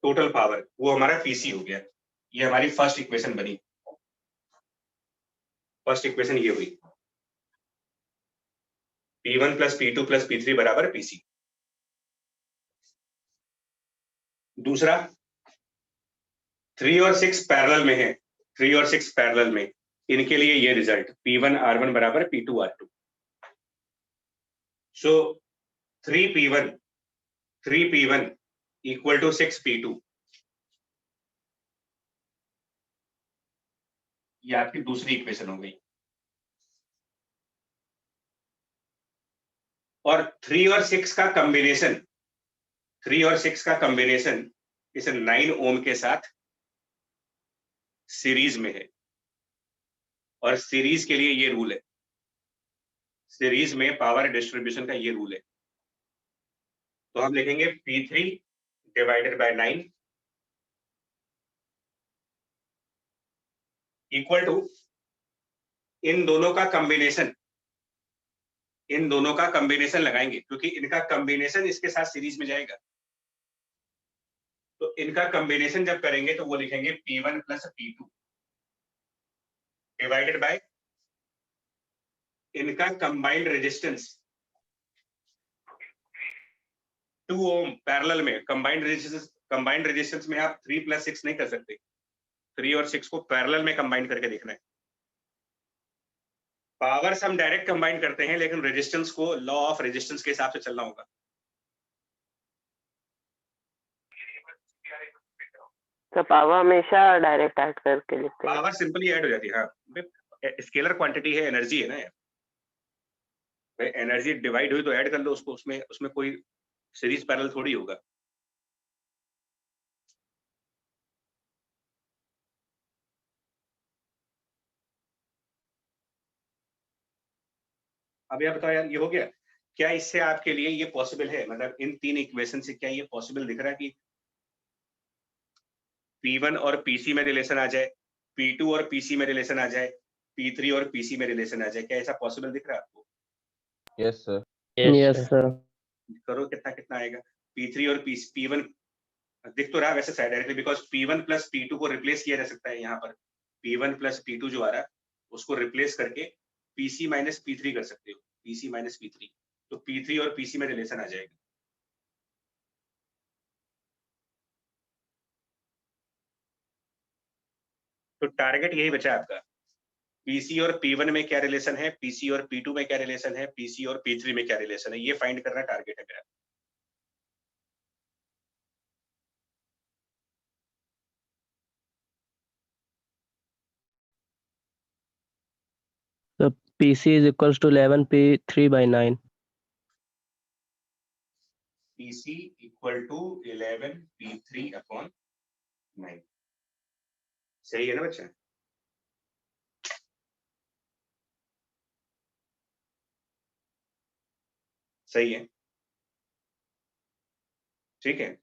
total power, वो हमारा PC हो गया। ये हमारी फर्स्ट इक्वेशन बनी। फर्स्ट इक्वेशन ये हुई P1 plus P2 plus P3 बराबर PC। दूसरा 3 और 6 पैरेलल में है, 3 और 6 पैरेलल में, इनके लिए ये रिजल्ट P1 R1 बराबर P2 R2। So 3P1 equal to 6P2, ये आपकी दूसरी इक्वेशन हो गई। और 3 और 6 का कॉम्बिनेशन, 3 और 6 का कॉम्बिनेशन इस 9 ओम के साथ सीरीज में है। और सीरीज के लिए ये रूल है, सीरीज में पावर डिस्ट्रीब्यूशन का ये रूल है। तो हम लिखेंगे P3 divided by 9 equal to इन दोनों का कॉम्बिनेशन, इन दोनों का कॉम्बिनेशन लगाएंगे क्योंकि इनका कॉम्बिनेशन इसके साथ सीरीज में जाएगा। तो इनका कॉम्बिनेशन जब करेंगे तो वो लिखेंगे P1 plus P2 divided by इनका कंबाइंड रेजिस्टेंस 2 ओम पैरेलल में। कंबाइंड रेजिस्टेंस में आप 3 प्लस 6 नहीं कर सकते, 3 और 6 को पैरेलल में कंबाइन करके देखना है। पावर्स हम डायरेक्ट कंबाइन करते हैं, लेकिन रेजिस्टेंस को लॉ ऑफ रेजिस्टेंस के हिसाब से चलना होगा। तो पावर हमेशा डायरेक्ट ऐड करके लिखते हैं। पावर सिंपली ऐड हो जाती है। हाँ, स्केलर क्वांटिटी है, एनर्जी है ना यार, एनर्जी डिवाइड हुई तो ऐड कर लो उसको, उसमें कोई सीरीज पैरेलल थोड़ी होगा। अब यार बताओ यार, ये हो गया क्या? इससे आपके लिए ये पॉसिबल है, मतलब इन 3 इक्वेशन से क्या ये पॉसिबल दिख रहा है कि P1 और PC में रिलेशन आ जाए, P2 और PC में रिलेशन आ जाए, P3 और PC में रिलेशन आ जाए? क्या ऐसा पॉसिबल दिख रहा है आपको? Yes sir. Yes, sir. करो, कितना कितना आएगा? P3 और P1 दिख तो रहा है वैसे directly, because P1 plus P2 को रिप्लेस किया जा सकता है। यहाँ पर P1 प्लस P2 जो आ रहा है उसको रिप्लेस करके PC माइनस P3 कर सकते हो, PC माइनस P3, तो P3 और PC में रिलेशन आ जाएगा। तो टारगेट यही बचा आपका, PC और P1 में क्या रिलेशन है, PC और P2 में क्या रिलेशन है, PC और P3 में क्या रिलेशन है, ये फाइंड करना टारगेट है मेरा। So PC is equals to 11 P3 by 9. PC equal to 11 P3 upon 9। सही है ना बच्चा? सही है, ठीक है।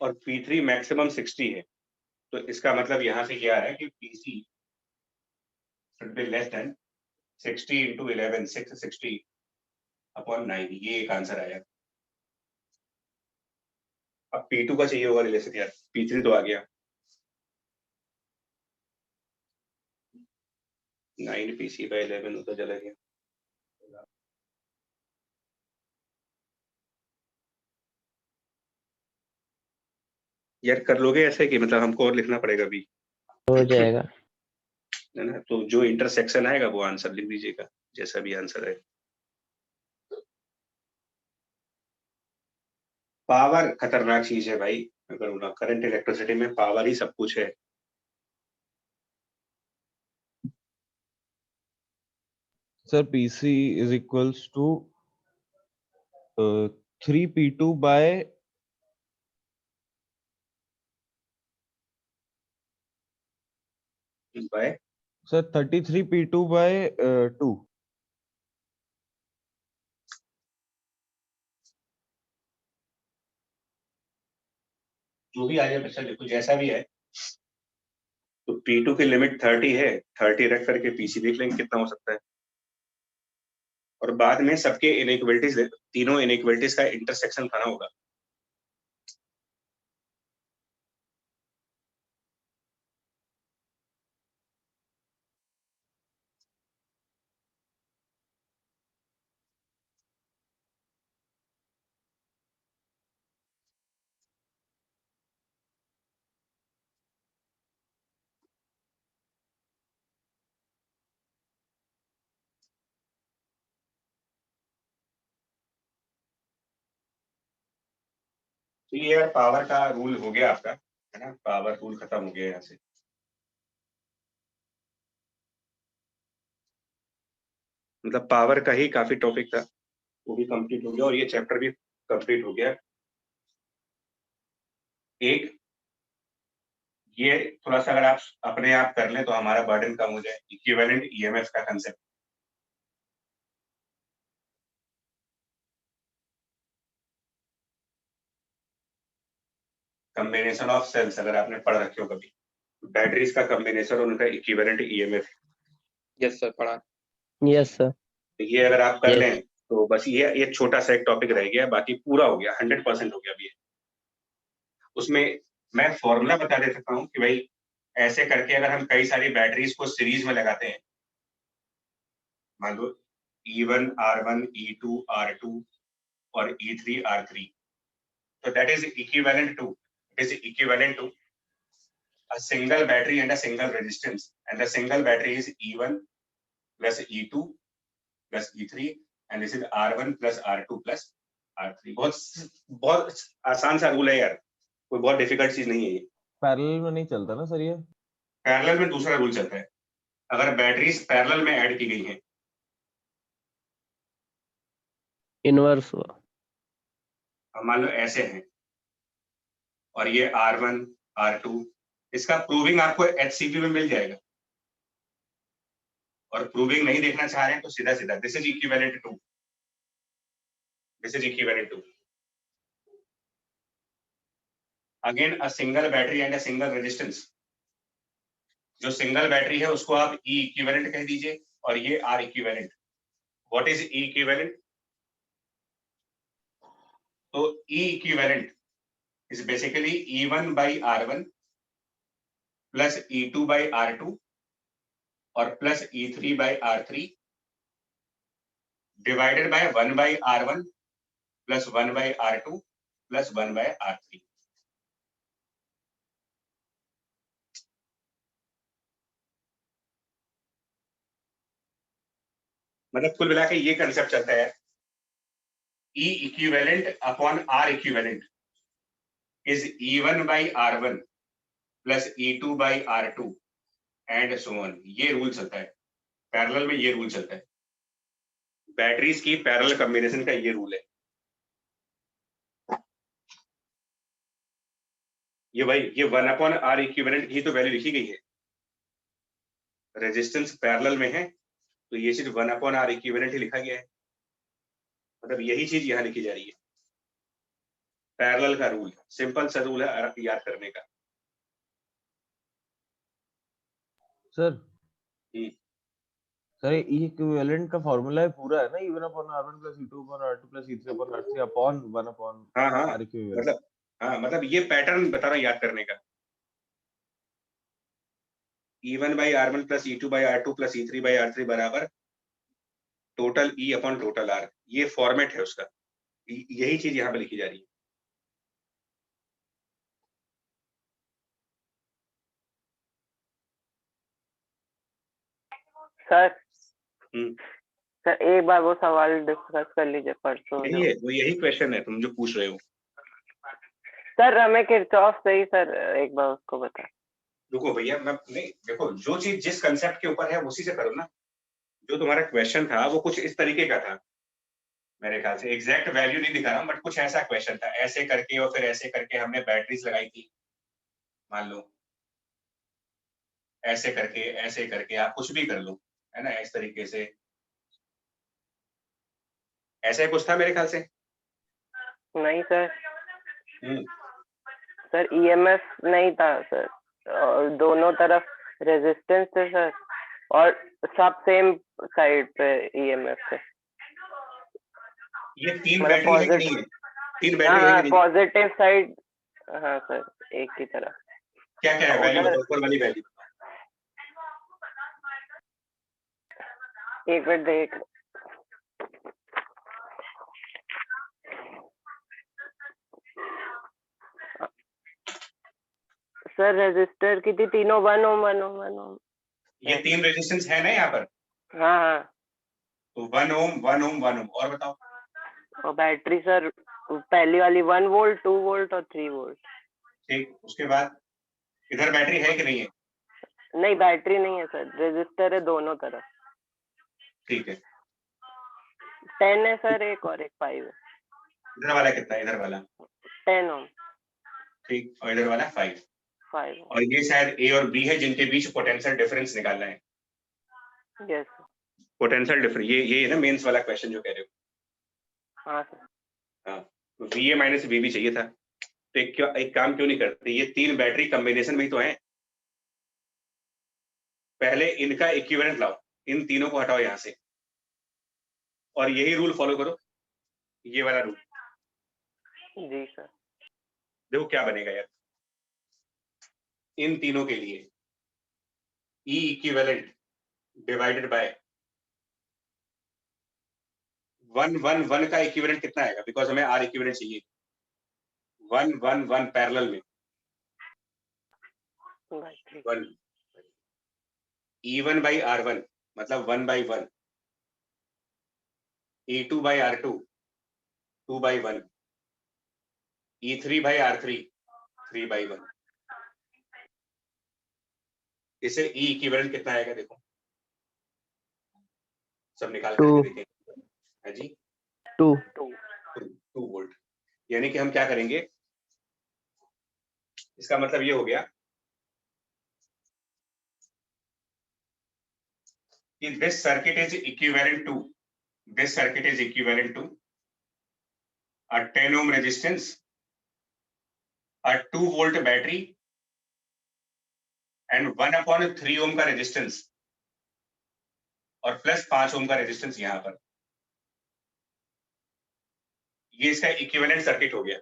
और P3 मैक्सिमम 60 है, तो इसका मतलब यहाँ से क्या है कि PC should be less than 60 into 11, 660 upon 9। ये एक आंसर आया। अब P2 का चाहिए होगा रिलेशन यार, P3 तो आ गया। 9 PC by 11 उधर चला गया। यार कर लोगे ऐसे कि मतलब हमको और लिखना पड़ेगा भी? हो जाएगा। है ना, तो जो इंटरसेक्शन आएगा वो आंसर लिख दीजिएगा, जैसा भी आंसर है। पावर खतरनाक चीज है भाई, अगर करंट इलेक्ट्रिसिटी में पावर ही सब कुछ है। Sir PC is equals to 3P2 by by sir 33P2 by 2। जो भी आ जाए बच्चा लिखो, जैसा भी है। तो P2 की लिमिट 30 है, 30 रख करके PC देख लेंगे कितना हो सकता है। और बाद में सबके इनइक्वलिटीज, तीनों इनइक्वलिटीज का इंटरसेक्शन खाना होगा। तो ये यार पावर का रूल हो गया आपका, है ना, पावर रूल खत्म हो गया यहाँ से। मतलब पावर का ही काफी टॉपिक था, वो भी कंप्लीट हो गया और ये चैप्टर भी कंप्लीट हो गया। एक ये थोड़ा सा अगर आप अपने आप कर लें तो हमारा बर्डन कम हो जाए, इक्विवेलेंट ईएमएफ का कंसेप्ट। कॉम्बिनेशन ऑफ सेल्स अगर आपने पढ़ रखे हो कभी, बैटरीज का कॉम्बिनेशन और उनका इक्विवेलेंट ईएमएफ, यस सर पढ़ा। Yes sir. ये अगर आप कर Yes. लें तो बस ये छोटा सा एक टॉपिक रह गया, बाकी पूरा हो गया, 100% हो गया अभी। उसमें मैं फॉर्मूला बता दे सकता हूँ कि भाई ऐसे करके अगर हम कई सारी बैटरीज को सीरीज में लगाते हैं, मान लो E1 R1 E2 R2 और E3 R3, तो that is equivalent to a single battery and a single resistance, and the single battery is E1 plus E2 plus E3 and this is R1 plus R2 plus R3। बहुत आसान सा रूल है यार, कोई बहुत डिफिकल्ट चीज नहीं है ये। पैरेलल में नहीं चलता ना सर ये? पैरेलल में दूसरा रूल चलता है, अगर बैटरीज पैरेलल में ऐड की गई हैं, इनवर्स हुआ। अब मान लो ऐसे हैं और ये R1 R2, इसका प्रूविंग आपको HCP में मिल जाएगा। और प्रूविंग नहीं देखना चाह रहे हैं तो सीधा सीधा this is equivalent to, this is equivalent to again a single battery and a single resistance. जो सिंगल बैटरी है उसको आप E इक्विवेलेंट कह दीजिए और ये R equivalent. What is E equivalent? तो E equivalent is basically E1 by R1 plus E2 by R2 और plus E3 by R3 divided by 1 by R1 plus 1 by R2 plus 1 by R3। मतलब कुल मिला के ये कंसेप्ट चलता है। E equivalent upon R equivalent is E1 by R1 plus E2 by R2 and so on. ये रूल चलता है पैरेलल में, ये रूल चलता है बैटरीज की पैरेलल कॉम्बिनेशन का, ये रूल है। ये भाई ये 1/R इक्विवेलेंट की तो वैल्यू लिखी गई है, रेजिस्टेंस पैरेलल में है तो ये चीज 1/R इक्विवेलेंट ही लिखा गया है, मतलब यही चीज यहाँ लिखी जा रही है। पैरेलल का रूल, सिंपल सा रूल है याद करने का। सर हम्म। सर ये इक्विवेलेंट का फॉर्मूला है पूरा है ना, E1/R1 plus E2/R2 plus E3/R3 upon 1/R हाँ equivalent। मतलब ये पैटर्न बता रहा हूँ याद करने का। E1 by R1 plus E2 by R2 plus E3 by R3 बराबर total E upon total R, ये फॉर्मेट है उसका, यही चीज यहाँ पे लिखी जा रही है। सर हम्म। सर एक बार वो सवाल डिस्कस कर लीजिए परसों। यही है, वो यही क्वेश्चन है तुम जो पूछ रहे हो। सर हमें किरचॉफ से ही सर एक बार उसको बता। रुको भैया, मैं नहीं, देखो जो चीज जिस कंसेप्ट के ऊपर है उसी से करो ना। जो तुम्हारा क्वेश्चन था वो कुछ इस तरीके का था, मेरे ख्याल से एग्जैक्ट वैल्यू नहीं दिखा रहा हूँ बट कुछ ऐसा क्वेश्चन था, ऐसे करके और फिर ऐसे करके हमने बैटरीज लगाई थी, मान लो ऐसे करके आप कुछ भी कर लो, है ना, इस तरीके से ऐसा ही कुछ था मेरे ख्याल से। नहीं सर, हम्म। सर ईएमएफ नहीं था सर, और दोनों तरफ रेजिस्टेंस थे सर, और सब सेम साइड पे ईएमएफ थे। ये तीन मतलब बैटरी है कि नहीं है? तीन बैटरी है कि हाँ नहीं? पॉजिटिव साइड, हाँ सर एक की तरह। क्या क्या है वैल्यू बताओ, ऊपर वाली वैल्यू। एक मिनट देख, सर रेजिस्टर की थी तीनों 1 ओम 1 ओम 1 ओम। ये तीन रेजिस्टेंस है ना यहाँ पर, हाँ हाँ। तो 1 ओम 1 ओम 1 ओम, और बताओ। और बैटरी सर पहली वाली 1 वोल्ट 2 वोल्ट और 3 वोल्ट। ठीक, उसके बाद इधर बैटरी है कि नहीं है? नहीं बैटरी नहीं है सर, रेजिस्टर है दोनों तरफ। ठीक है, 10 है सर एक, और एक 5 है। इधर वाला कितना है? इधर वाला 10 ओम। ठीक, और इधर वाला 5। 5 और ये शायद ए और बी है जिनके बीच पोटेंशियल डिफरेंस निकालना है। यस। पोटेंशियल डिफरेंस, ये है ना मेंस वाला क्वेश्चन जो कह रहे हो। हाँ सर। हाँ, तो VA माइनस VB चाहिए था, तो एक काम क्यों नहीं करते, ये तीन बैटरी कॉम्बिनेशन में ही तो है, पहले इनका इक्विवेलेंट लाओ, इन तीनों को हटाओ यहाँ से और यही रूल फॉलो करो, ये वाला रूल। जी सर। देखो क्या बनेगा यार, इन तीनों के लिए E इक्विवेलेंट डिवाइडेड बाय 1 1 1 का इक्विवेलेंट कितना आएगा, बिकॉज हमें R इक्विवेलेंट चाहिए। 1 1 1 पैरेलल में 1 E1 by R1 मतलब 1 by 1, E2 by R2 2 by 1, E3 by R3 3 by 1। इसे E इक्विवेलेंट कितना आएगा देखो, सब निकाल करके देखेंगे। है जी, 2 वोल्ट। यानी कि हम क्या करेंगे, इसका मतलब ये हो गया कि this circuit is equivalent to a 10 ohm resistance, a 2 volt battery and 1/3 ohm का रेजिस्टेंस और प्लस 5 ओम का रेजिस्टेंस यहाँ पर। ये इसका इक्विवेलेंट सर्किट हो गया।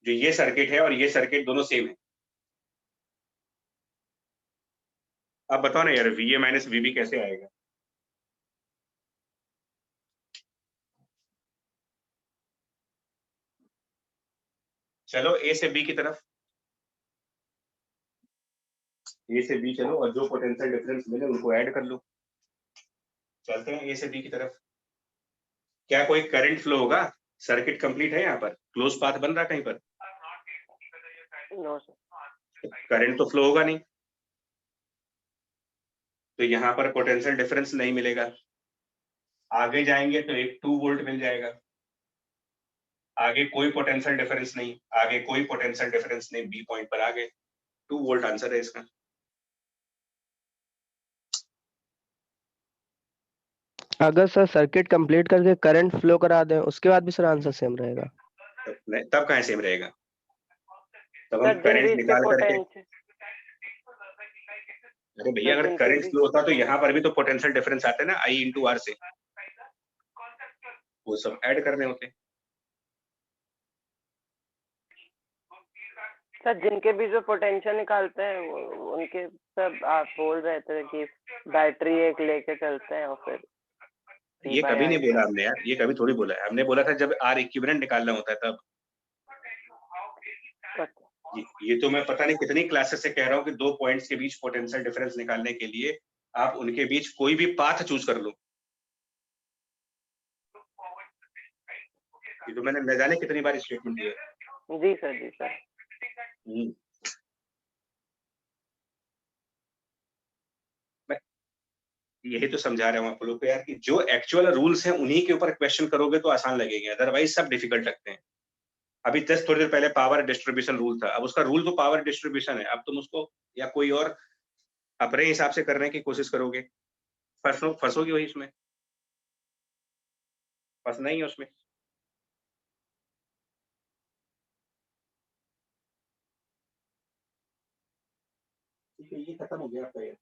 जो ये सर्किट है और ये सर्किट दोनों सेम है। अब बताओ ना यार, VA माइनस VB कैसे आएगा? चलो A से B की तरफ, A से B चलो और जो पोटेंशियल डिफरेंस मिले उनको ऐड कर लो। चलते हैं A से B की तरफ। क्या कोई करंट फ्लो होगा? सर्किट कंप्लीट है, यहाँ पर क्लोज पाथ बन रहा कहीं पर? No sir. करंट तो फ्लो होगा नहीं, तो यहाँ पर पोटेंशियल डिफरेंस नहीं मिलेगा। आगे जाएंगे तो एक 2 वोल्ट मिल जाएगा। आगे कोई पोटेंशियल डिफरेंस नहीं, आगे कोई पोटेंशियल डिफरेंस नहीं, बी पॉइंट पर आगे 2 वोल्ट आंसर है इसका। अगर सर सर्किट कंप्लीट करके करंट फ्लो करा दें उसके बाद भी सर आंसर सेम रहेगा? तब कहाँ सेम रहेगा? तब सर हम करंट जिनकी निकाल करके, पोटेंशियल अरे भैया सर अगर जिनके करंट भी फ्लो होता तो यहाँ पर भी तो पोटेंशियल डिफरेंस आते ना, I इंटू आर से, वो सब ऐड करने होते। सर जिनके भी जो पोटेंशियल निकालते हैं उनके सब आप बोल रहे थे कि बैटरी एक लेके चलते हैं और फिर ये कभी नहीं बोला हमने यार, ये कभी थोड़ी बोला है। हमने बोला था जब आर इक्विवेलेंट निकालना होता है तब। ये तो मैं पता नहीं कितनी क्लासेस से कह रहा हूँ कि 2 पॉइंट्स के बीच पोटेंशियल डिफरेंस निकालने के लिए आप उनके बीच कोई भी पाथ चूज कर लो। ये तो मैंने न जाने कितनी बार स्टेटमेंट दिया। जी सर, जी सर। मैं यही तो समझा रहा हूँ आप लोग को यार कि जो एक्चुअल रूल्स हैं उन्हीं के ऊपर क्वेश्चन करोगे तो आसान लगेंगे, अदरवाइज सब डिफिकल्ट लगते हैं। अभी जस्ट थोड़ी देर पहले पावर डिस्ट्रीब्यूशन रूल था, अब उसका रूल तो पावर डिस्ट्रीब्यूशन है, अब तुम उसको या कोई और अपने हिसाब से करने की कोशिश करोगे, फंसोगे वही उसमें, फंसना ही है उसमें। ठीक है, ये खत्म हो गया आपका ये।